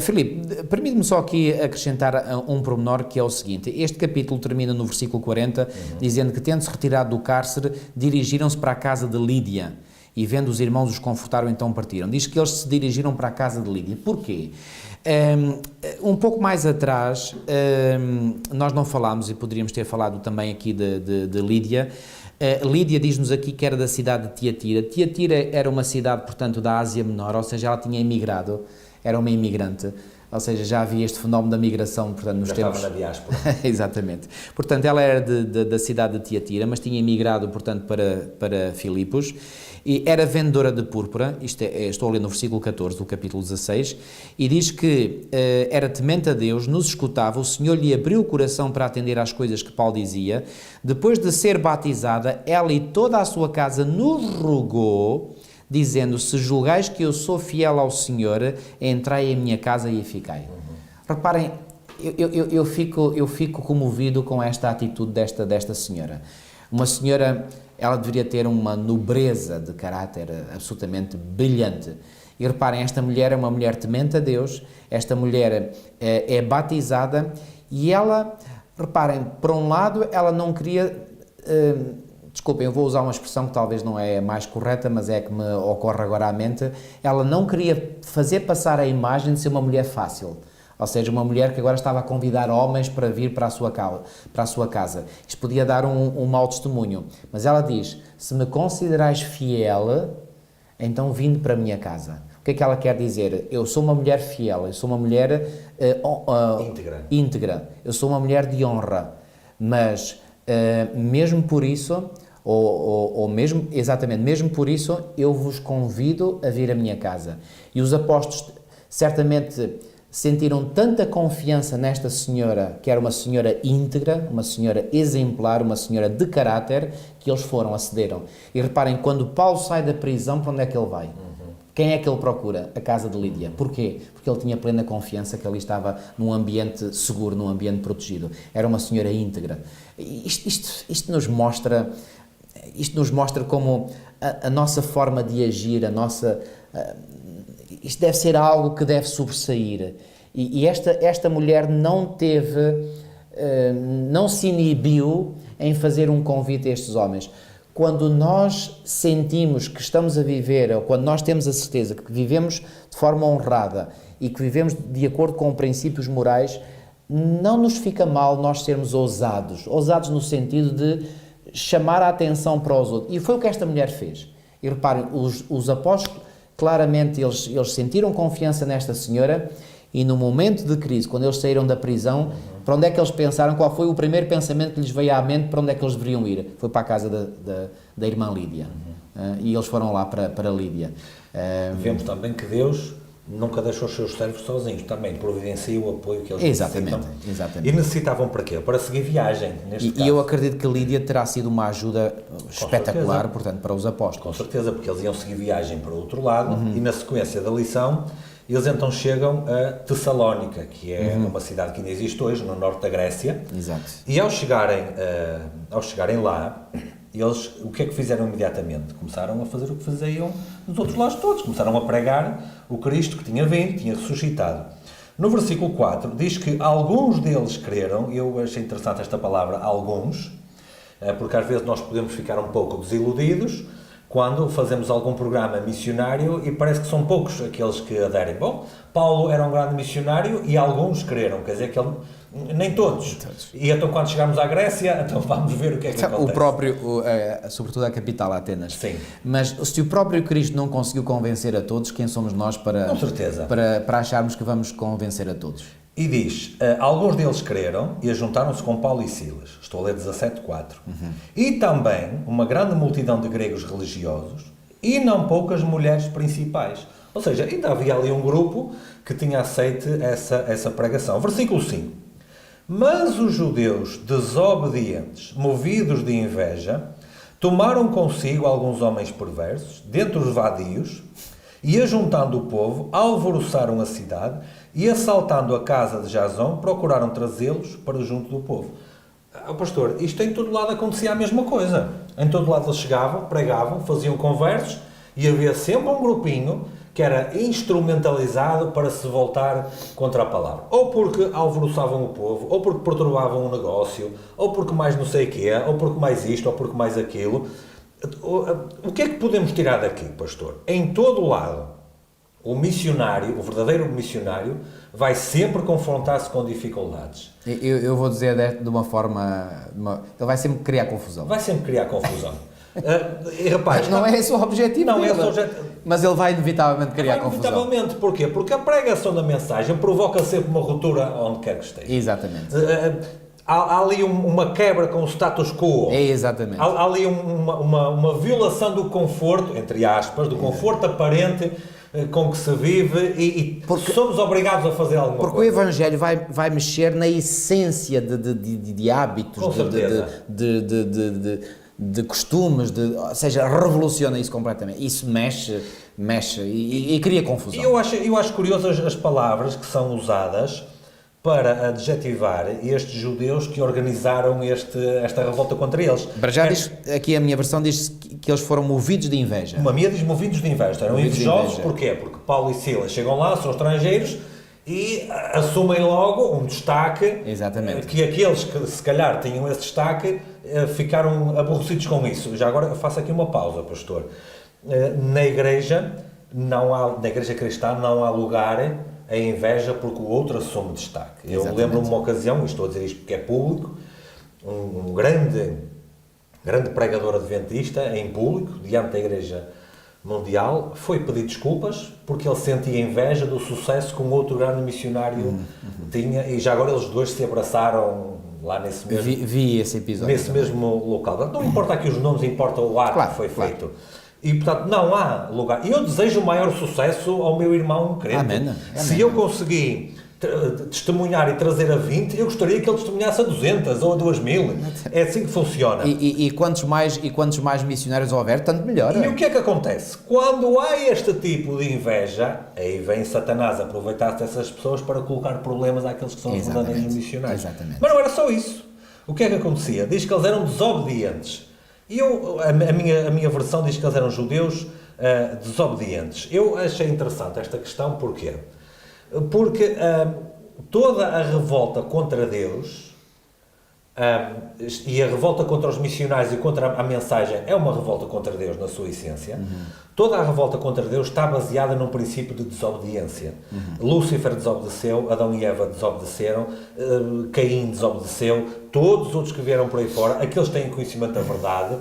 Filipe, permite-me só aqui acrescentar um pormenor que é o seguinte. Este capítulo termina no versículo 40, dizendo que, tendo-se retirado do cárcere, dirigiram-se para a casa de Lídia e, vendo os irmãos, os confortaram, então partiram. Diz que eles se dirigiram para a casa de Lídia. Porquê? Um pouco mais atrás, nós não falámos, e poderíamos ter falado também aqui de Lídia, Lídia diz-nos aqui que era da cidade de Tiatira. Tiatira era uma cidade, portanto, da Ásia Menor, ou seja, ela tinha emigrado, era uma imigrante, ou seja, já havia este fenómeno da migração, portanto, nos tempos... Estava na diáspora. Exatamente. Portanto, ela era da cidade de Tiatira, mas tinha emigrado, portanto, para Filipos, e era vendedora de púrpura, estou a ler no versículo 14 do capítulo 16, e diz que era temente a Deus, nos escutava, o Senhor lhe abriu o coração para atender às coisas que Paulo dizia. Depois de ser batizada, ela e toda a sua casa nos rogou, dizendo: se julgais que eu sou fiel ao Senhor, entrai em minha casa e ficai. Reparem, eu fico comovido com esta atitude desta senhora. Uma senhora, ela deveria ter uma nobreza de caráter absolutamente brilhante. E reparem, esta mulher é uma mulher temente a Deus, esta mulher é batizada e ela, reparem, por um lado, ela não queria... desculpem, eu vou usar uma expressão que talvez não é a mais correta, mas é que me ocorre agora à mente. Ela não queria fazer passar a imagem de ser uma mulher fácil, ou seja, uma mulher que agora estava a convidar homens para vir para a sua casa. Isto podia dar um mau testemunho, mas ela diz: se me considerais fiel, então vinde para a minha casa. O que é que ela quer dizer? Eu sou uma mulher fiel, eu sou uma mulher íntegra, eu sou uma mulher de honra, mas mesmo por isso, mesmo por isso, eu vos convido a vir à minha casa. E os apóstolos certamente sentiram tanta confiança nesta senhora, que era uma senhora íntegra, uma senhora exemplar, uma senhora de caráter, que eles acederam. E reparem, quando Paulo sai da prisão, para onde é que ele vai? Quem é que ele procura? A casa de Lídia. Porquê? Porque ele tinha plena confiança que ali estava num ambiente seguro, num ambiente protegido. Era uma senhora íntegra. Isto nos mostra como a nossa forma de agir, isto deve ser algo que deve sobressair. E esta mulher não se inibiu em fazer um convite a estes homens. Quando nós sentimos que estamos a viver, ou quando nós temos a certeza que vivemos de forma honrada e que vivemos de acordo com princípios morais, não nos fica mal nós sermos ousados no sentido de chamar a atenção para os outros. E foi o que esta mulher fez. E reparem, os apóstolos, claramente, eles sentiram confiança nesta senhora, e no momento de crise, quando eles saíram da prisão, para onde é que eles pensaram? Qual foi o primeiro pensamento que lhes veio à mente? Para onde é que eles deveriam ir? Foi para a casa da irmã Lídia. E eles foram lá para Lídia. Vemos também que Deus nunca deixou os seus servos sozinhos, também providencia o apoio que eles necessitam. Exatamente. E necessitavam para quê? Para seguir viagem, neste caso. E eu acredito que Lídia terá sido uma ajuda espetacular, portanto, para os apóstolos. Com certeza, porque eles iam seguir viagem para o outro lado, e na sequência da lição, eles então chegam a Tessalónica, que é uma cidade que ainda existe hoje, no norte da Grécia. Exato. E ao chegarem lá, eles o que é que fizeram imediatamente? Começaram a fazer o que faziam nos outros lados todos. Começaram a pregar o Cristo que tinha vindo, tinha ressuscitado. No versículo 4 diz que alguns deles creram. Eu achei interessante esta palavra, alguns, porque às vezes nós podemos ficar um pouco desiludidos quando fazemos algum programa missionário e parece que são poucos aqueles que aderem. Bom, Paulo era um grande missionário e alguns creram, quer dizer que ele... Nem todos. E então quando chegarmos à Grécia, então vamos ver o que é que acontece. Sobretudo a capital, Atenas. Sim. Mas se o próprio Cristo não conseguiu convencer a todos, quem somos nós para acharmos que vamos convencer a todos? E diz, alguns deles creram e ajuntaram-se com Paulo e Silas. Estou a ler 17:4. E também uma grande multidão de gregos religiosos e não poucas mulheres principais. Ou seja, ainda havia ali um grupo que tinha aceite essa pregação. Versículo 5. Mas os judeus desobedientes, movidos de inveja, tomaram consigo alguns homens perversos, dentre os vadios, e ajuntando o povo, alvoroçaram a cidade e, assaltando a casa de Jasão, procuraram trazê-los para junto do povo. Pastor, isto em todo lado acontecia a mesma coisa. Em todo lado eles chegavam, pregavam, faziam conversos e havia sempre um grupinho que era instrumentalizado para se voltar contra a palavra. Ou porque alvoroçavam o povo, ou porque perturbavam o negócio, ou porque mais não sei o que é, ou porque mais isto, ou porque mais aquilo. O que é que podemos tirar daqui, pastor? Em todo lado, O missionário, o verdadeiro missionário, vai sempre confrontar-se com dificuldades. Eu vou dizer de uma forma... ele vai sempre criar confusão. Vai sempre criar confusão. E repare, não é esse o objetivo não dele, é esse o objetivo. Mas ele vai inevitavelmente criar confusão. Inevitavelmente. Porquê? Porque a pregação da mensagem provoca sempre uma ruptura onde quer que esteja. Exatamente. Há ali uma quebra com o status quo. Exatamente. Há ali uma violação do conforto, entre aspas, do conforto aparente com que se vive e porque somos obrigados a fazer alguma coisa. Porque o Evangelho vai mexer na essência de hábitos, com certeza. de costumes, ou seja, revoluciona isso completamente. Isso mexe e cria confusão. Eu acho curioso as palavras que são usadas para adjetivar estes judeus que organizaram esta revolta contra eles. Para já diz, aqui a minha versão diz que eles foram movidos de inveja. Uma minha diz movidos de inveja. Eram invejosos, porquê? Porque Paulo e Silas chegam lá, são estrangeiros e assumem logo um destaque. Exatamente. Que aqueles que se calhar tinham esse destaque ficaram aborrecidos com isso. Já agora faço aqui uma pausa, pastor. Na igreja cristã não há lugar a inveja porque o outro assume destaque. Eu lembro-me uma ocasião, e estou a dizer isto porque é público, um grande pregador adventista, em público, diante da Igreja Mundial, foi pedir desculpas porque ele sentia inveja do sucesso que um outro grande missionário tinha, e já agora eles dois se abraçaram lá nesse mesmo... Vi esse episódio. Nesse mesmo local. Não importa aqui os nomes, importa o ato que foi feito. E, portanto, não há lugar. E eu desejo o maior sucesso ao meu irmão crente. Amém. Se eu conseguir testemunhar e trazer a 20, eu gostaria que ele testemunhasse a 200 ou a 2000. É assim que funciona. E quantos mais missionários houver, tanto melhor. E o que é que acontece? Quando há este tipo de inveja, aí vem Satanás aproveitar-se dessas pessoas para colocar problemas àqueles que são os verdadeiros missionários. Exatamente. Mas não era só isso. O que é que acontecia? Diz que eles eram desobedientes. E a minha versão diz que eles eram judeus desobedientes. Eu achei interessante esta questão, porquê? Porque toda a revolta contra Deus e a revolta contra os missionários e contra a mensagem é uma revolta contra Deus na sua essência. Toda a revolta contra Deus está baseada num princípio de desobediência. Lúcifer desobedeceu, Adão e Eva desobedeceram, Caim desobedeceu, todos os outros que vieram por aí fora, aqueles que têm conhecimento da verdade,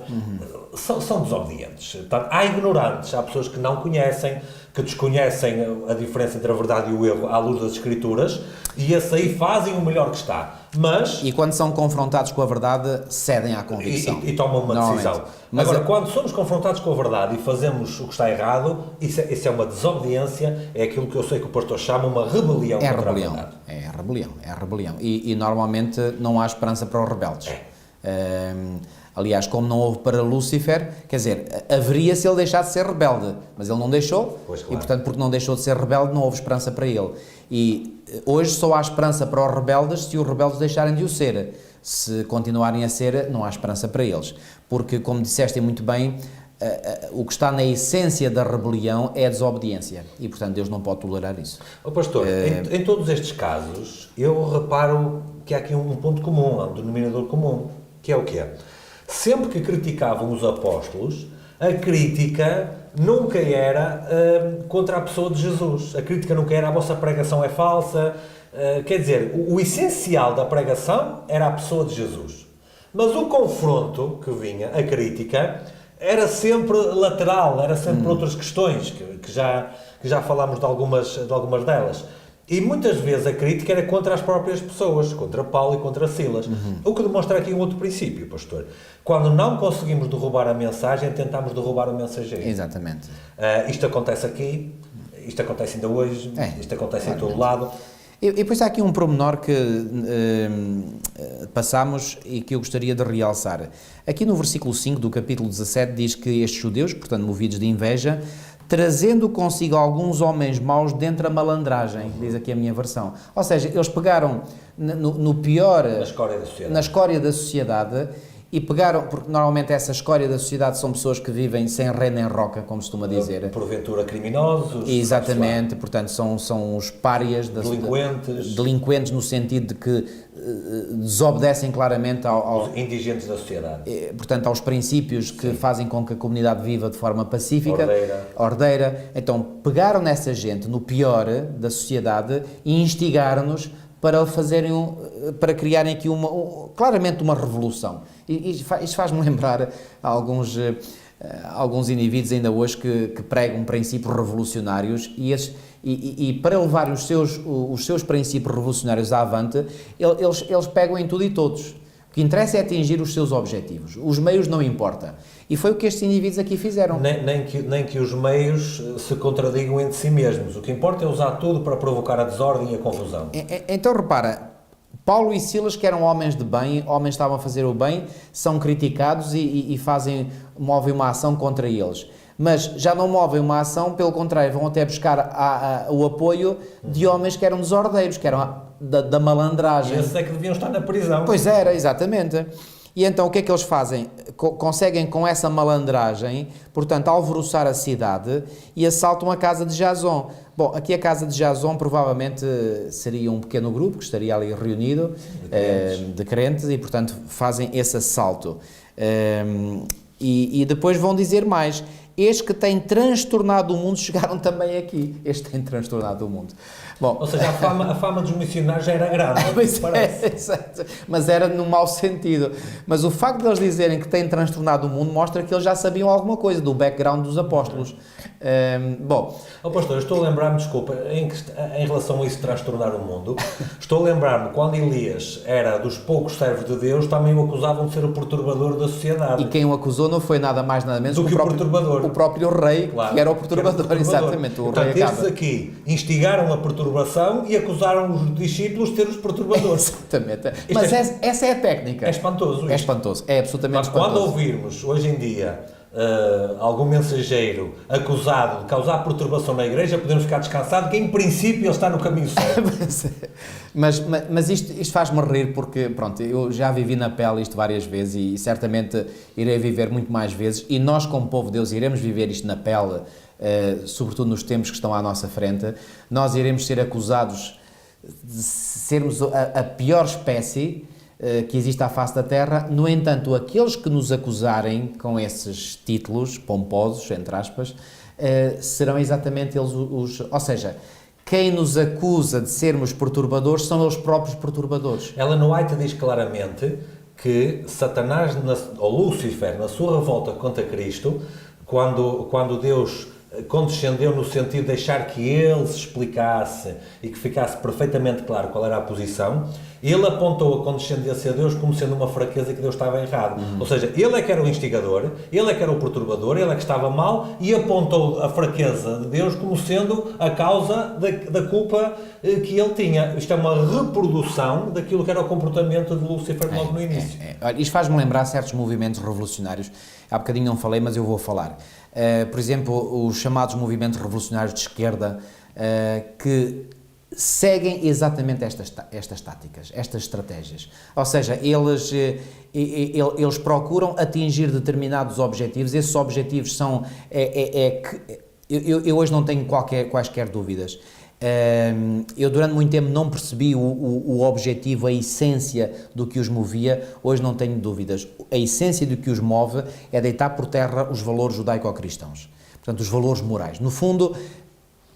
são desobedientes. Portanto, há ignorantes, há pessoas que não conhecem, que desconhecem a diferença entre a verdade e o erro à luz das Escrituras, e esse aí fazem o melhor que está. Mas... E quando são confrontados com a verdade, cedem à convicção. E tomam uma decisão. Mas agora, quando somos confrontados com a verdade e fazemos o que está errado, isso é uma desobediência, é aquilo que eu sei que o pastor chama uma rebelião contra a verdade. É rebelião. E normalmente não há esperança para os rebeldes. Aliás, como não houve para Lúcifer, quer dizer, haveria se ele deixasse de ser rebelde, mas ele não deixou, pois, claro. E portanto, porque não deixou de ser rebelde, não houve esperança para ele. E hoje só há esperança para os rebeldes se os rebeldes deixarem de o ser. Se continuarem a ser, não há esperança para eles. Porque, como disseste muito bem, o que está na essência da rebelião é a desobediência. E, portanto, Deus não pode tolerar isso. Pastor, em todos estes casos, eu reparo que há aqui um ponto comum, um denominador comum, que é o quê? Sempre que criticavam os apóstolos, a crítica nunca era contra a pessoa de Jesus. A crítica nunca era a vossa pregação é falsa. Quer dizer, o essencial da pregação era a pessoa de Jesus. Mas o confronto que vinha, a crítica, era sempre lateral, era sempre por outras questões, que já falámos de algumas delas. E muitas vezes a crítica era contra as próprias pessoas, contra Paulo e contra Silas. O que demonstra aqui um outro princípio, pastor. Quando não conseguimos derrubar a mensagem, tentamos derrubar o mensageiro. Exatamente. Isto acontece aqui, isto acontece ainda hoje, isto acontece em todo lado. E depois há aqui um pormenor que passamos e que eu gostaria de realçar. Aqui no versículo 5 do capítulo 17 diz que estes judeus, portanto movidos de inveja, trazendo consigo alguns homens maus dentre a malandragem, diz aqui a minha versão. Ou seja, eles pegaram no pior... Na escória da sociedade. e pegaram, porque normalmente essa escória da sociedade são pessoas que vivem sem rei nem roca, como se costuma dizer. Porventura criminosos. Exatamente, portanto são os párias, delinquentes no sentido de que desobedecem claramente aos indigentes da sociedade. Portanto, aos princípios que fazem com que a comunidade viva de forma pacífica, ordeira. Então, pegaram nessa gente, no pior da sociedade, e instigaram-nos para para criarem aqui claramente uma revolução. Isto faz-me lembrar alguns indivíduos ainda hoje que pregam princípios revolucionários e para levarem os seus princípios revolucionários avante, eles pegam em tudo e todos. O que interessa é atingir os seus objetivos. Os meios não importam. E foi o que estes indivíduos aqui fizeram. Nem que os meios se contradigam entre si mesmos. O que importa é usar tudo para provocar a desordem e a confusão. Então, repara, Paulo e Silas, que eram homens de bem, homens que estavam a fazer o bem, são criticados e movem uma ação contra eles. Mas já não movem uma ação, pelo contrário, vão até buscar o apoio de homens que eram desordeiros, que eram da malandragem. E esses é que deviam estar na prisão. Pois era, exatamente. E então o que é que eles fazem? Conseguem com essa malandragem, portanto, alvoroçar a cidade e assaltam a casa de Jason. Bom, aqui a casa de Jason provavelmente seria um pequeno grupo que estaria ali reunido de crentes e, portanto, fazem esse assalto. E depois vão dizer mais. Estes que têm transtornado o mundo chegaram também aqui. Este tem transtornado o mundo. Bom, ou seja, a fama dos missionários já era grave. Exato. Mas era no mau sentido. Mas o facto de eles dizerem que têm transtornado o mundo mostra que eles já sabiam alguma coisa do background dos apóstolos. Bom... pastor, eu estou a lembrar-me, desculpa, em relação a isso de transtornar o mundo, estou a lembrar-me quando Elias era dos poucos servos de Deus, também o acusavam de ser o perturbador da sociedade. E quem o acusou não foi nada mais nada menos do que o perturbador. O próprio rei, claro, que era o perturbador, exatamente. Portanto, estes aqui instigaram a perturbação e acusaram os discípulos de ser os perturbadores. Exatamente. Mas essa é a técnica. É espantoso isto. É espantoso, é absolutamente espantoso. Quando ouvirmos, hoje em dia, algum mensageiro acusado de causar perturbação na igreja, podemos ficar descansados que, em princípio, ele está no caminho certo. mas isto faz-me rir porque, pronto, eu já vivi na pele isto várias vezes e certamente irei viver muito mais vezes e nós, como povo de Deus, iremos viver isto na pele, sobretudo nos tempos que estão à nossa frente. Nós iremos ser acusados de sermos a pior espécie que existe à face da Terra. No entanto, aqueles que nos acusarem com esses títulos pomposos, entre aspas, serão exatamente eles ou seja, quem nos acusa de sermos perturbadores são eles próprios perturbadores. Ellen White diz claramente que Satanás, ou Lúcifer, na sua revolta contra Cristo, quando Deus condescendeu no sentido de deixar que ele se explicasse e que ficasse perfeitamente claro qual era a posição, ele apontou a condescendência a Deus como sendo uma fraqueza que Deus estava errado. Ou seja, ele é que era o instigador, ele é que era o perturbador, ele é que estava mal e apontou a fraqueza de Deus como sendo a causa da culpa que ele tinha. Isto é uma reprodução daquilo que era o comportamento de Lúcifer logo no início. Olha, isto faz-me lembrar certos movimentos revolucionários. Há bocadinho não falei, mas eu vou falar. Por exemplo, os chamados movimentos revolucionários de esquerda, que seguem exatamente estas táticas, estas estratégias. Ou seja, eles procuram atingir determinados objetivos. Esses objetivos são... Eu hoje não tenho quaisquer dúvidas. Eu durante muito tempo não percebi o objetivo, a essência do que os movia. Hoje não tenho dúvidas. A essência do que os move é deitar por terra os valores judaico-cristãos. Portanto, os valores morais. No fundo,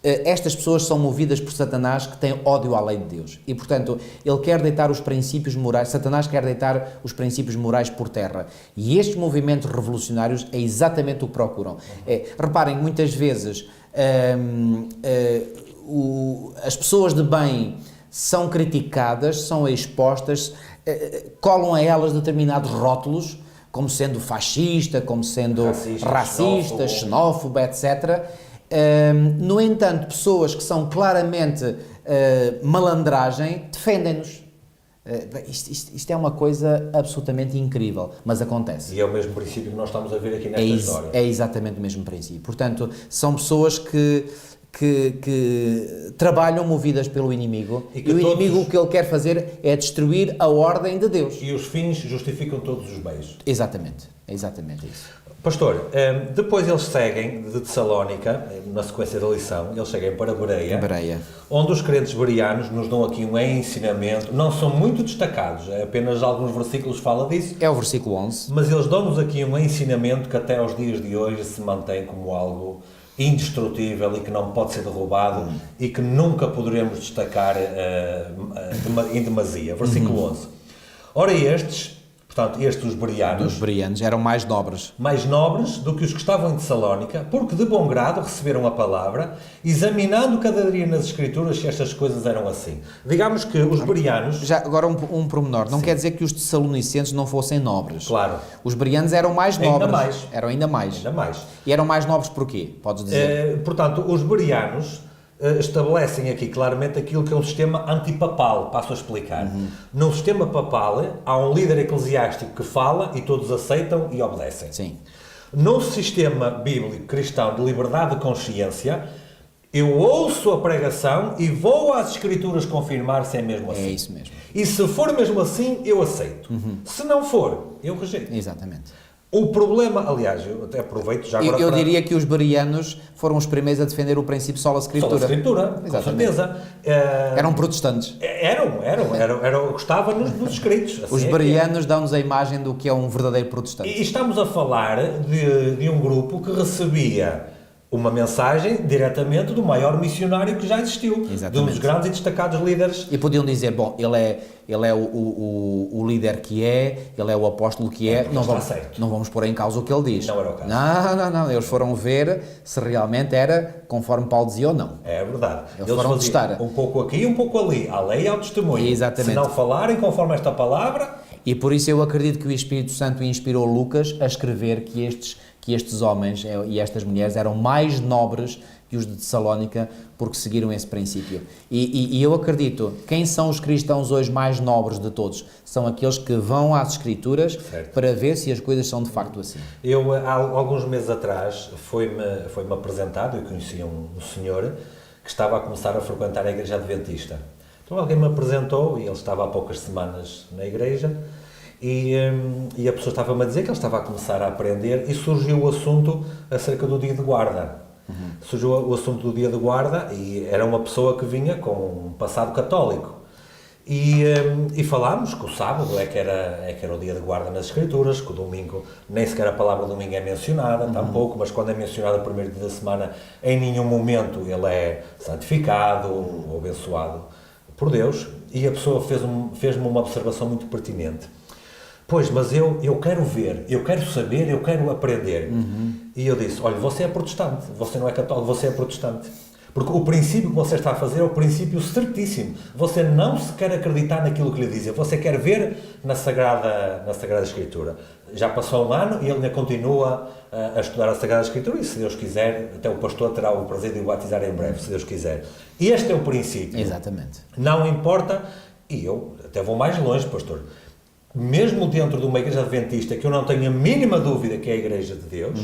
estas pessoas são movidas por Satanás, que tem ódio à lei de Deus. E, portanto, ele quer deitar os princípios morais, Satanás quer deitar os princípios morais por terra. E estes movimentos revolucionários é exatamente o que procuram. Reparem, muitas vezes as pessoas de bem são criticadas, são expostas, colam a elas determinados rótulos, como sendo fascista, como sendo racista, xenófobo, etc. No entanto, pessoas que são claramente malandragem defendem-nos. Isto é uma coisa absolutamente incrível, mas acontece. E é o mesmo princípio que nós estamos a ver aqui nesta história. É exatamente o mesmo princípio. Portanto, são pessoas que que trabalham movidas pelo inimigo, E que e o todos- inimigo o que ele quer fazer é destruir a ordem de Deus. E os fins justificam todos os meios. Exatamente, é exatamente isso. Pastor, depois eles seguem de Tessalónica, na sequência da lição, eles seguem para Bereia, onde os crentes bereanos nos dão aqui um ensinamento, não são muito destacados, apenas alguns versículos fala disso, É o versículo 11. mas eles dão-nos aqui um ensinamento que até aos dias de hoje se mantém como algo indestrutível e que não pode ser derrubado e que nunca poderemos destacar em demasia. Versículo 11. Ora estes os bereanos, Os bereanos eram mais nobres. mais nobres do que os que estavam em Tessalónica, porque de bom grado receberam a palavra, examinando cada dia nas Escrituras se estas coisas eram assim. Digamos que os bereanos... Já agora um pormenor, não quer dizer que os tessalonicenses não fossem nobres. Claro. Os bereanos eram mais Ainda nobres. mais. Eram ainda mais. Ainda mais. E eram mais nobres porquê? Podes dizer? Portanto, os bereanos estabelecem aqui claramente aquilo que é um sistema antipapal, passo a explicar. No sistema papal há um líder eclesiástico que fala e todos aceitam e obedecem. Sim. No sistema bíblico cristão de liberdade de consciência, eu ouço a pregação e vou às Escrituras confirmar se é mesmo assim. É isso mesmo. E se for mesmo assim, eu aceito. Se não for, eu rejeito. Exatamente. O problema, aliás, eu até aproveito já agora Eu para... diria que os bereanos foram os primeiros a defender o princípio sola Só escritura. da Escritura, com Exatamente. certeza. Eram protestantes. Gostava nos escritos. Assim Os é que é. bereanos dão-nos a imagem do que é um verdadeiro protestante. E estamos a falar de um grupo que recebia uma mensagem diretamente do maior missionário que já existiu, de um Exatamente. dos grandes e destacados líderes. E podiam dizer, bom, ele é o líder que é, ele é o apóstolo que é, não está vamos, certo. não vamos pôr em causa o que ele diz. Não era o caso. Não, eles foram ver se realmente era conforme Paulo dizia ou não. É verdade. Eles foram faziam testar. um pouco aqui e um pouco ali, à lei e ao testemunho. Exatamente. Se não falarem conforme esta palavra... E por isso eu acredito que o Espírito Santo inspirou Lucas a escrever que estes homens e estas mulheres eram mais nobres que os de Tessalónica porque seguiram esse princípio. E eu acredito, quem são os cristãos hoje mais nobres de todos? São aqueles que vão às Escrituras Certo. para ver se as coisas são de facto assim. Eu, há alguns meses atrás, foi-me apresentado, eu conhecia um senhor que estava a começar a frequentar a Igreja Adventista. Então alguém me apresentou, e ele estava há poucas semanas na igreja, e a pessoa estava-me a dizer que ele estava a começar a aprender, e surgiu o assunto acerca do dia de guarda. Surgiu o assunto do dia de guarda, e era uma pessoa que vinha com um passado católico. E falámos que o sábado é que era o dia de guarda nas Escrituras, que o domingo, nem sequer a palavra domingo é mencionada, tampouco, mas quando é mencionada o primeiro dia da semana, em nenhum momento ele é santificado ou abençoado por Deus. E a pessoa fez-me uma observação muito pertinente. Pois, mas eu quero ver, eu quero saber, eu quero aprender. E eu disse, olha, você é protestante, você não é católico, você é protestante. Porque o princípio que você está a fazer é o princípio certíssimo. Você não se quer acreditar naquilo que lhe dizem, você quer ver na Sagrada Escritura. Já passou um ano e ele ainda continua a estudar a Sagrada Escritura e, se Deus quiser, até o pastor terá o prazer de o batizar em breve, se Deus quiser. E este é o princípio. Exatamente. Não importa, e eu até vou mais longe, pastor, mesmo dentro de uma igreja adventista que eu não tenho a mínima dúvida que é a igreja de Deus,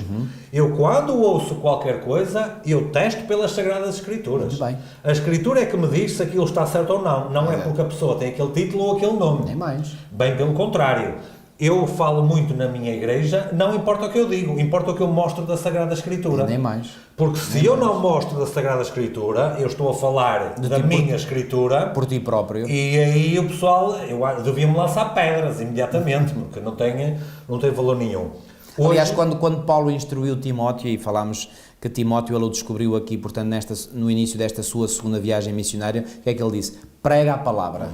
eu quando ouço qualquer coisa, eu testo pelas Sagradas Escrituras. Muito bem. A Escritura é que me diz se aquilo está certo ou não, não é porque a pessoa tem aquele título ou aquele nome. Nem mais. Bem pelo contrário. Eu falo muito na minha igreja, não importa o que eu digo, importa o que eu mostro da Sagrada Escritura. Nem mais. Porque se eu não mostro da Sagrada Escritura, eu estou a falar da minha Escritura, Por ti próprio. e aí o pessoal, devia-me lançar pedras imediatamente, porque não tem valor nenhum. Hoje, Aliás, quando Paulo instruiu Timóteo, e falámos que Timóteo ele o descobriu aqui, portanto, no início desta sua segunda viagem missionária, o que é que ele disse? Prega a palavra.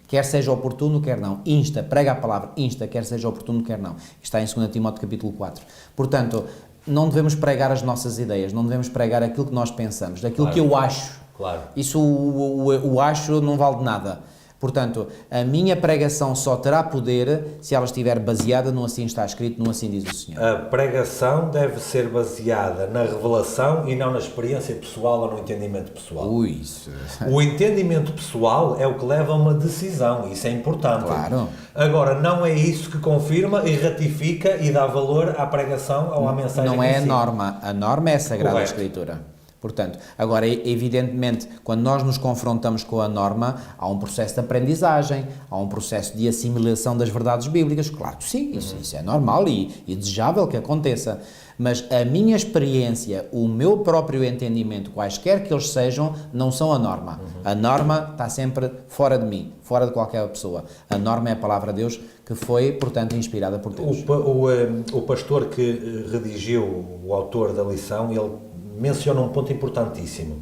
Quer seja oportuno, quer não. Insta, prega a palavra. Insta, quer seja oportuno, quer não. Está em 2 Timóteo capítulo 4. Portanto, não devemos pregar as nossas ideias, não devemos pregar aquilo que nós pensamos, daquilo que eu acho. Claro. Isso, o acho não vale de nada. Portanto, a minha pregação só terá poder se ela estiver baseada no assim está escrito, no assim diz o Senhor. A pregação deve ser baseada na revelação e não na experiência pessoal ou no entendimento pessoal. Isso. O entendimento pessoal é o que leva a uma decisão, isso é importante. Claro. Agora, não é isso que confirma e ratifica e dá valor à pregação ou à mensagem Não é em a si. norma é a Sagrada Correto. Escritura. Portanto, agora, evidentemente, quando nós nos confrontamos com a norma, há um processo de aprendizagem, há um processo de assimilação das verdades bíblicas. Claro que sim, isso é normal e desejável que aconteça. Mas a minha experiência, o meu próprio entendimento, quaisquer que eles sejam, não são a norma. A norma está sempre fora de mim, fora de qualquer pessoa. A norma é a palavra de Deus, que foi, portanto, inspirada por Deus. O pastor que redigiu, o autor da lição, ele menciona um ponto importantíssimo.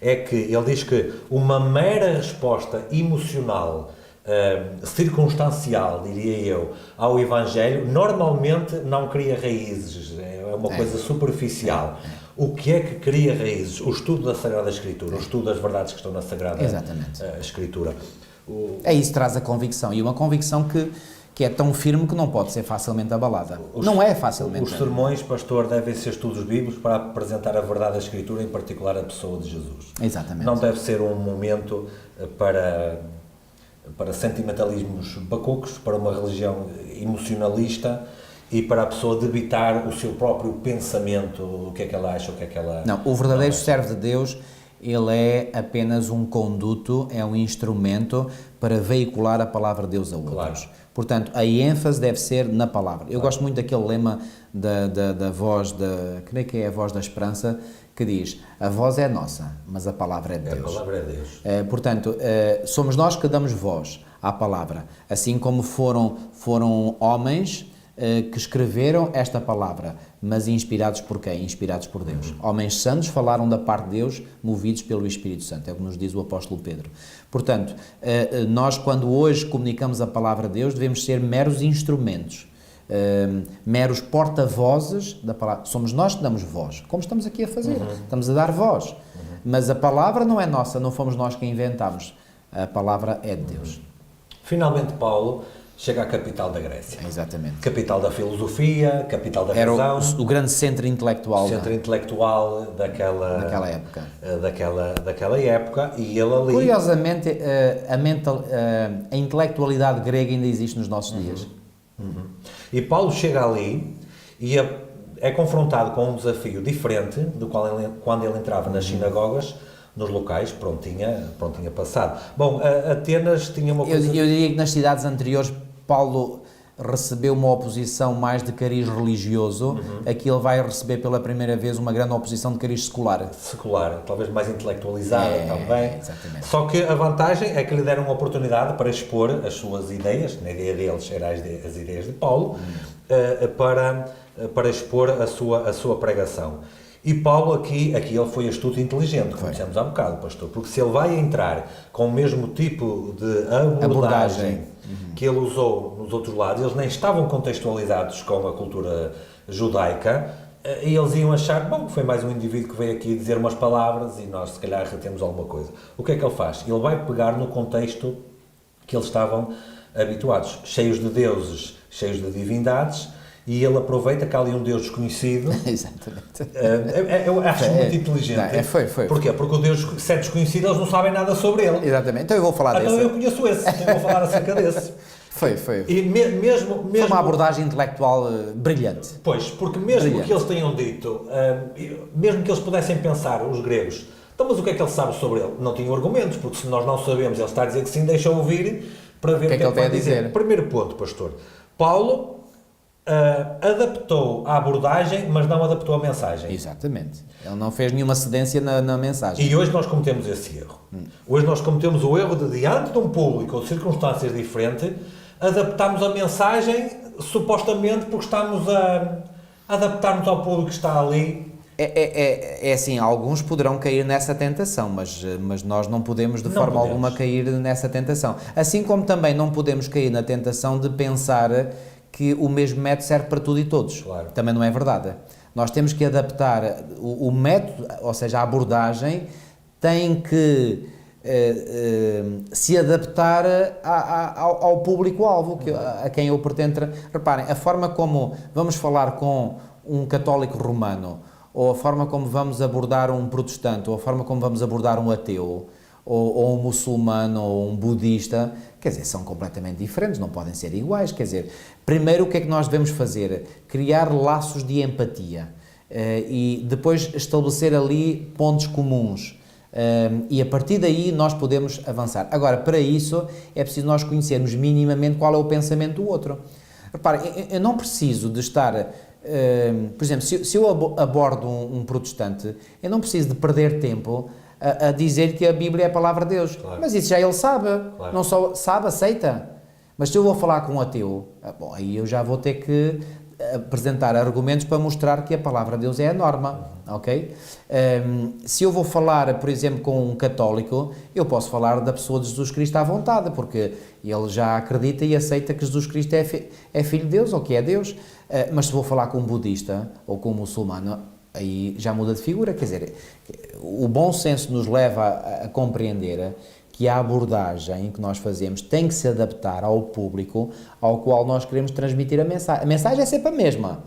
É que ele diz que uma mera resposta emocional, circunstancial, diria eu, ao Evangelho, normalmente não cria raízes, é uma coisa superficial. O que é que cria raízes? O estudo da Sagrada Escritura, o estudo das verdades que estão na Sagrada Escritura. É isso que traz a convicção, e uma convicção que é tão firme que não pode ser facilmente abalada. Não é facilmente. Os sermões, pastor, devem ser estudos bíblicos para apresentar a verdade da Escritura, em particular a pessoa de Jesus. Exatamente. Não deve ser um momento para sentimentalismos bacucos, para uma religião emocionalista e para a pessoa debitar o seu próprio pensamento, o que é que ela acha, o que é que ela... Não, o verdadeiro servo de Deus, ele é apenas um conduto, é um instrumento para veicular a palavra de Deus a outros. Claro. Portanto, a ênfase deve ser na palavra. Eu gosto muito daquele lema da voz, creio que é a voz da esperança, que diz, a voz é nossa, mas a palavra é de Deus. A palavra é de Deus. Portanto, somos nós que damos voz à palavra, assim como foram homens que escreveram esta palavra, mas inspirados por quem? Inspirados por Deus. Homens santos falaram da parte de Deus, movidos pelo Espírito Santo, é o que nos diz o apóstolo Pedro. Portanto, nós quando hoje comunicamos a palavra de Deus, devemos ser meros instrumentos, meros porta-vozes da palavra. Somos nós que damos voz, como estamos aqui a fazer, estamos a dar voz. Mas a palavra não é nossa, não fomos nós que a inventámos, a palavra é de Deus. Finalmente, Paulo chega à capital da Grécia. Exatamente. Capital da filosofia, capital da razão. Era o grande centro intelectual. Daquela época. Daquela época, e ele ali... Curiosamente, a intelectualidade grega ainda existe nos nossos dias. E Paulo chega ali e é confrontado com um desafio diferente do qual quando ele entrava nas sinagogas, nos locais, pronto, tinha passado. Bom, Atenas tinha uma coisa... Eu diria que nas cidades anteriores Paulo recebeu uma oposição mais de cariz religioso, aqui ele vai receber pela primeira vez uma grande oposição de cariz secular. Secular, talvez mais intelectualizada também. Exatamente. Só que a vantagem é que lhe deram uma oportunidade para expor as suas ideias, a ideia deles era as ideias de Paulo, para expor a sua pregação. E Paulo aqui ele foi astuto e inteligente, como dissemos há bocado, pastor, porque se ele vai entrar com o mesmo tipo de abordagem que ele usou nos outros lados, eles nem estavam contextualizados com a cultura judaica, e eles iam achar, bom, foi mais um indivíduo que veio aqui dizer umas palavras e nós se calhar retemos alguma coisa. O que é que ele faz? Ele vai pegar no contexto que eles estavam habituados, cheios de deuses, cheios de divindades, e ele aproveita que há ali um Deus desconhecido. Exatamente. Eu acho muito inteligente. Foi. Porquê? Porque o Deus, se é desconhecido, eles não sabem nada sobre ele. Exatamente. Então eu vou falar desse. Então eu conheço esse, então eu vou falar acerca desse. Foi. E mesmo... Foi uma abordagem intelectual brilhante. Pois, porque mesmo que eles tenham dito, mesmo que eles pudessem pensar, os gregos, então mas o que é que ele sabe sobre ele? Não tinham argumentos, porque se nós não sabemos, ele está a dizer que sim, deixa ouvir para ver o que é que ele vai dizer. Primeiro ponto, pastor. Paulo adaptou a abordagem, mas não adaptou a mensagem. Exatamente. Ele não fez nenhuma cedência na mensagem. E hoje nós cometemos esse erro. Hoje nós cometemos o erro de, diante de um público ou de circunstâncias diferentes, adaptarmos a mensagem, supostamente porque estamos a adaptar-nos ao público que está ali. É assim, alguns poderão cair nessa tentação, mas nós não podemos de forma alguma cair nessa tentação. Assim como também não podemos cair na tentação de pensar que o mesmo método serve para tudo e todos. Claro. Também não é verdade. Nós temos que adaptar o método, ou seja, a abordagem, tem que se adaptar ao público-alvo, a quem eu pretendo. Reparem, a forma como vamos falar com um católico romano, ou a forma como vamos abordar um protestante, ou a forma como vamos abordar um ateu, ou um muçulmano, ou um budista, quer dizer, são completamente diferentes, não podem ser iguais. Quer dizer, primeiro o que é que nós devemos fazer? Criar laços de empatia. e depois estabelecer ali pontos comuns. E a partir daí nós podemos avançar. Agora, para isso, é preciso nós conhecermos minimamente qual é o pensamento do outro. Repare, eu não preciso de estar... por exemplo, se eu abordo um protestante, eu não preciso de perder tempo a dizer que a Bíblia é a palavra de Deus. Claro. Mas isso já ele sabe. Claro. Não só sabe, aceita. Mas se eu vou falar com um ateu, bom, aí eu já vou ter que apresentar argumentos para mostrar que a palavra de Deus é a norma, ok? Se eu vou falar, por exemplo, com um católico, eu posso falar da pessoa de Jesus Cristo à vontade, porque ele já acredita e aceita que Jesus Cristo é Filho de Deus, ou que é Deus. Mas se vou falar com um budista ou com um muçulmano, aí já muda de figura. Quer dizer, o bom senso nos leva a compreender que a abordagem que nós fazemos tem que se adaptar ao público ao qual nós queremos transmitir a mensagem. A mensagem é sempre a mesma,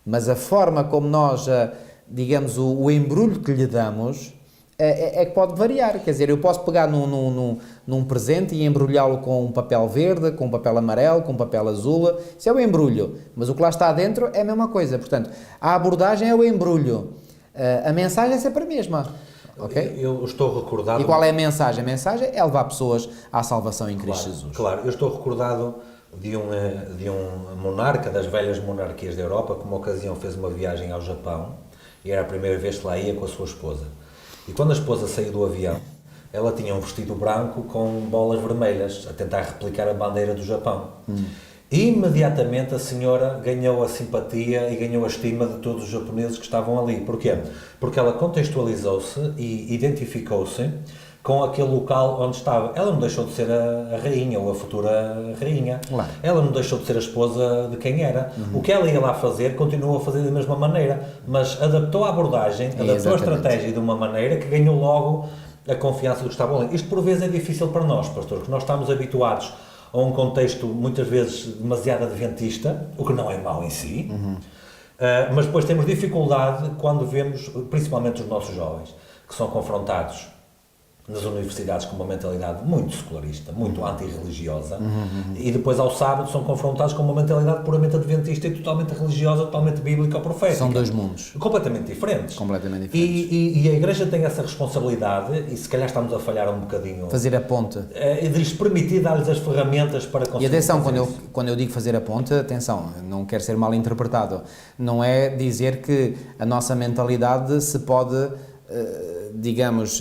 mas a forma como nós, digamos, o embrulho que lhe damos é que pode variar. Quer dizer, eu posso pegar num presente e embrulhá-lo com um papel verde, com um papel amarelo, com um papel azul. Isso é o embrulho, mas o que lá está dentro é a mesma coisa. Portanto, a abordagem é o embrulho, a mensagem é sempre a mesma. Okay? Eu estou recordado... E qual é a mensagem? A mensagem é levar pessoas à salvação em Cristo Jesus. Claro, eu estou recordado de um monarca das velhas monarquias da Europa, que uma ocasião fez uma viagem ao Japão, e era a primeira vez que lá ia com a sua esposa. E quando a esposa saiu do avião, ela tinha um vestido branco com bolas vermelhas, a tentar replicar a bandeira do Japão. E imediatamente a senhora ganhou a simpatia e ganhou a estima de todos os japoneses que estavam ali. Porquê? Porque ela contextualizou-se e identificou-se com aquele local onde estava. Ela não deixou de ser a rainha ou a futura rainha. Claro. Ela não deixou de ser a esposa de quem era. O que ela ia lá fazer, continuou a fazer da mesma maneira, mas adaptou a abordagem, adaptou a estratégia de uma maneira que ganhou logo a confiança dos que estavam ali. Isto por vezes é difícil para nós, pastor, porque nós estamos habituados a um contexto muitas vezes demasiado adventista, o que não é mau em si, mas depois temos dificuldade quando vemos, principalmente os nossos jovens, que são confrontados nas universidades com uma mentalidade muito secularista, muito antirreligiosa, e depois ao sábado são confrontados com uma mentalidade puramente adventista e totalmente religiosa, totalmente bíblica ou profética. São dois mundos. Completamente diferentes. Completamente diferentes. E a Igreja tem essa responsabilidade, e se calhar estamos a falhar um bocadinho... Fazer a ponte. De lhes permitir dar-lhes as ferramentas para conseguir... E atenção, quando eu digo fazer a ponte, atenção, não quero ser mal interpretado. Não é dizer que a nossa mentalidade se pode... digamos,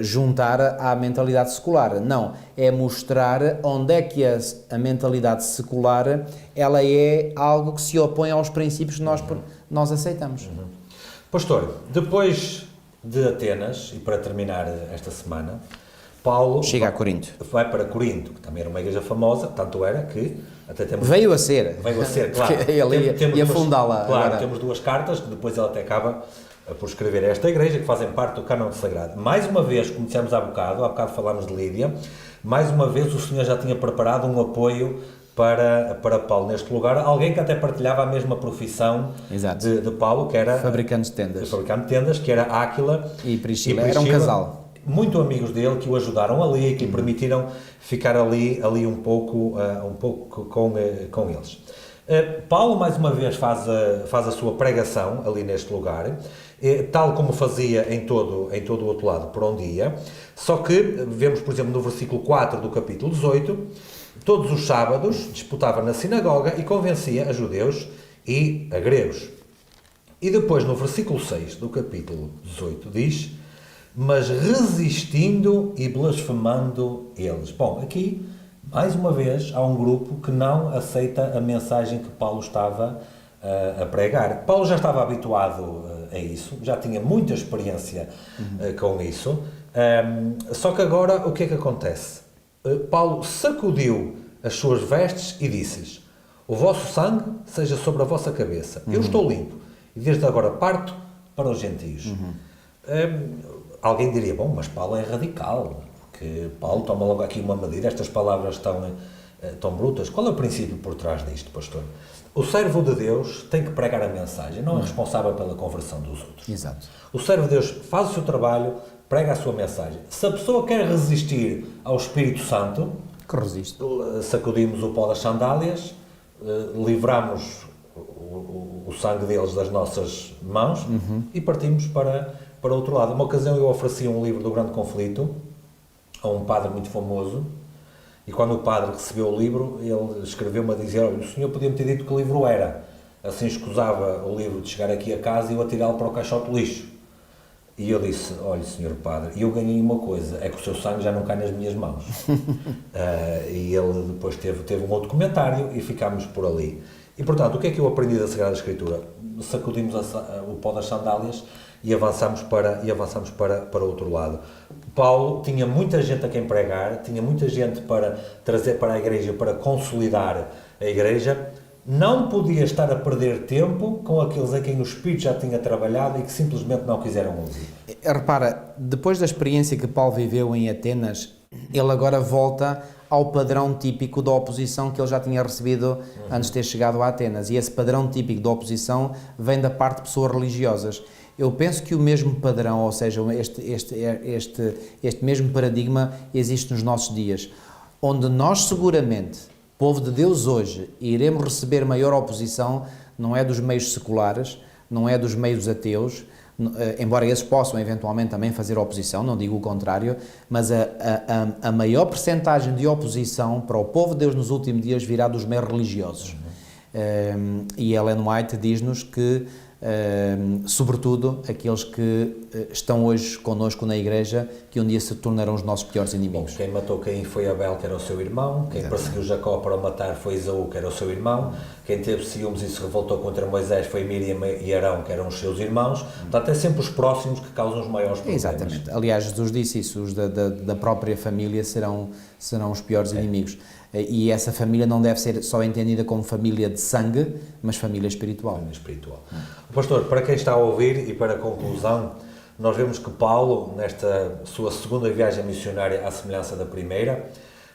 juntar à mentalidade secular. Não, é mostrar onde é que a mentalidade secular ela é algo que se opõe aos princípios que nós aceitamos. Pastor, depois de Atenas, e para terminar esta semana, Paulo chega a Corinto. Vai para Corinto, que também era uma igreja famosa, tanto era que até temos... Veio a ser, claro. Ele ia fundá-la. Claro, agora. Temos duas cartas, que depois ele até acaba por escrever a esta igreja, que fazem parte do cânon sagrado. Mais uma vez, como dissemos há bocado falámos de Lídia, mais uma vez o Senhor já tinha preparado um apoio para Paulo neste lugar, alguém que até partilhava a mesma profissão de Paulo, que era... Fabricante de tendas, que era Áquila e Priscila. Era um casal. Muito amigos dele, que o ajudaram ali e que lhe permitiram ficar ali um pouco com eles. Paulo, mais uma vez, faz a sua pregação ali neste lugar, tal como fazia em todo o outro lado por onde ia, só que vemos, por exemplo, no versículo 4 do capítulo 18, todos os sábados disputava na sinagoga e convencia a judeus e a gregos. E depois, no versículo 6 do capítulo 18, diz: mas resistindo e blasfemando eles. Bom, aqui, mais uma vez, há um grupo que não aceita a mensagem que Paulo estava a pregar. Paulo já estava habituado a isso, já tinha muita experiência com isso, só que agora o que é que acontece? Paulo sacudiu as suas vestes e disse-lhes: o vosso sangue seja sobre a vossa cabeça. Eu estou limpo e desde agora parto para os gentios. Alguém diria: bom, mas Paulo é radical, porque Paulo toma logo aqui uma medida, estas palavras tão brutas. Qual é o princípio por trás disto, pastor? O servo de Deus tem que pregar a mensagem, não é responsável pela conversão dos outros. Exato. O servo de Deus faz o seu trabalho, prega a sua mensagem. Se a pessoa quer resistir ao Espírito Santo, que resiste. Sacudimos o pó das sandálias, livramos o sangue deles das nossas mãos e partimos para outro lado. Uma ocasião eu ofereci um livro do Grande Conflito a um padre muito famoso, e quando o padre recebeu o livro, ele escreveu-me a dizer: olha, o senhor podia-me ter dito que livro era, assim escusava o livro de chegar aqui a casa e eu atirá-lo para o caixote de lixo. E eu disse: olha, senhor padre, eu ganhei uma coisa, é que o seu sangue já não cai nas minhas mãos. E ele depois teve um outro comentário e ficámos por ali. E portanto, o que é que eu aprendi da Sagrada Escritura? Sacudimos o pó das sandálias e avançamos para outro lado. Paulo tinha muita gente a quem pregar, tinha muita gente para trazer para a igreja, para consolidar a igreja. Não podia estar a perder tempo com aqueles a quem o Espírito já tinha trabalhado e que simplesmente não quiseram ouvir. Repara, depois da experiência que Paulo viveu em Atenas, ele agora volta ao padrão típico da oposição que ele já tinha recebido antes de ter chegado a Atenas. E esse padrão típico da oposição vem da parte de pessoas religiosas. Eu penso que o mesmo padrão, ou seja, este mesmo paradigma existe nos nossos dias, onde nós seguramente, povo de Deus hoje, iremos receber maior oposição, não é dos meios seculares, não é dos meios ateus, embora esses possam eventualmente também fazer oposição, não digo o contrário, mas a maior percentagem de oposição para o povo de Deus nos últimos dias virá dos meios religiosos. E Ellen White diz-nos que sobretudo aqueles que estão hoje connosco na igreja, que um dia se tornarão os nossos piores inimigos. Bom, quem matou Caim foi Abel, que era o seu irmão. Quem perseguiu Jacó para o matar foi Esaú, que era o seu irmão. Quem teve ciúmes e se revoltou contra Moisés foi Miriam e Arão, que eram os seus irmãos. Portanto, é sempre os próximos que causam os maiores problemas. Exatamente. Aliás, Jesus disse isso: os da própria família serão os piores inimigos. E essa família não deve ser só entendida como família de sangue, mas família espiritual. Família espiritual. Pastor, para quem está a ouvir e para a conclusão, nós vemos que Paulo, nesta sua segunda viagem missionária à semelhança da primeira,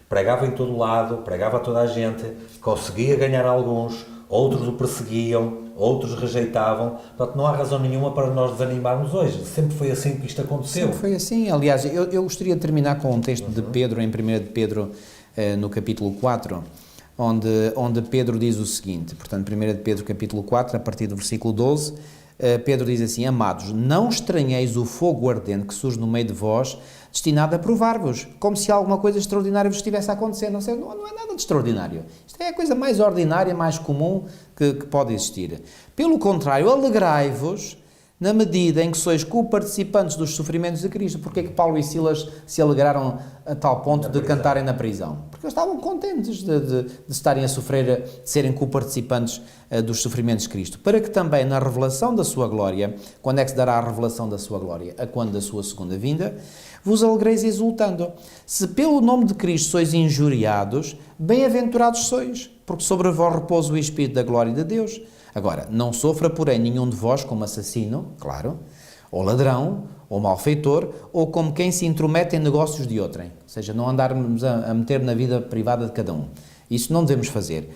pregava em todo lado, pregava a toda a gente, conseguia ganhar alguns, outros o perseguiam, outros rejeitavam. Portanto, não há razão nenhuma para nós desanimarmos hoje. Sempre foi assim que isto aconteceu. Sempre foi assim. Aliás, eu gostaria de terminar com um texto de Pedro, em 1 de Pedro, no capítulo 4, onde Pedro diz o seguinte, portanto, 1 de Pedro, capítulo 4, a partir do versículo 12, Pedro diz assim: amados, não estranheis o fogo ardente que surge no meio de vós, destinado a provar-vos, como se alguma coisa extraordinária vos estivesse a acontecer. Não é nada de extraordinário. Isto é a coisa mais ordinária, mais comum que pode existir. Pelo contrário, alegrai-vos na medida em que sois co-participantes dos sofrimentos de Cristo. Porque é que Paulo e Silas se alegraram a tal ponto de cantarem na prisão? Porque eles estavam contentes de estarem a sofrer, de serem co-participantes dos sofrimentos de Cristo. Para que também na revelação da sua glória, quando é que se dará a revelação da sua glória? A quando da sua segunda vinda, vos alegreis exultando. Se pelo nome de Cristo sois injuriados, bem-aventurados sois, porque sobre vós repousa o Espírito da glória de Deus. Agora, não sofra, porém, nenhum de vós como assassino, claro, ou ladrão, ou malfeitor, ou como quem se intromete em negócios de outrem. Ou seja, não andarmos a meter na vida privada de cada um. Isso não devemos fazer.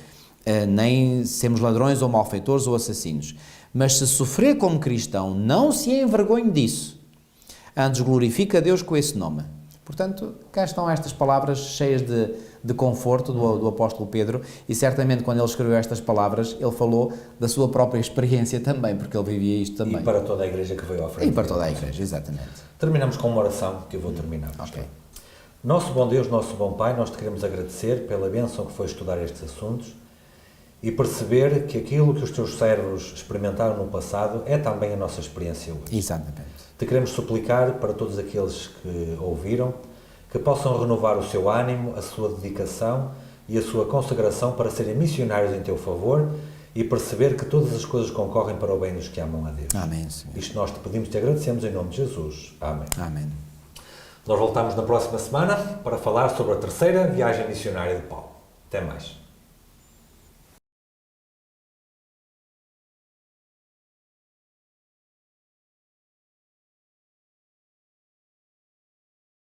Nem sermos ladrões, ou malfeitores, ou assassinos. Mas se sofrer como cristão, não se envergonhe disso. Antes glorifica a Deus com esse nome. Portanto, cá estão estas palavras cheias de conforto do apóstolo Pedro, e certamente quando ele escreveu estas palavras, ele falou da sua própria experiência também, porque ele vivia isto também. E para toda a igreja que veio à frente. E para toda a igreja, exatamente. Terminamos com uma oração que eu vou terminar. Ok. Nosso bom Deus, nosso bom Pai, nós te queremos agradecer pela bênção que foi estudar estes assuntos e perceber que aquilo que os teus servos experimentaram no passado é também a nossa experiência hoje. Exatamente. Te queremos suplicar para todos aqueles que ouviram, que possam renovar o seu ânimo, a sua dedicação e a sua consagração para serem missionários em teu favor e perceber que todas as coisas concorrem para o bem dos que amam a Deus. Amém, Senhor. Isto nós te pedimos e te agradecemos em nome de Jesus. Amém. Amém. Nós voltamos na próxima semana para falar sobre a terceira viagem missionária de Paulo. Até mais.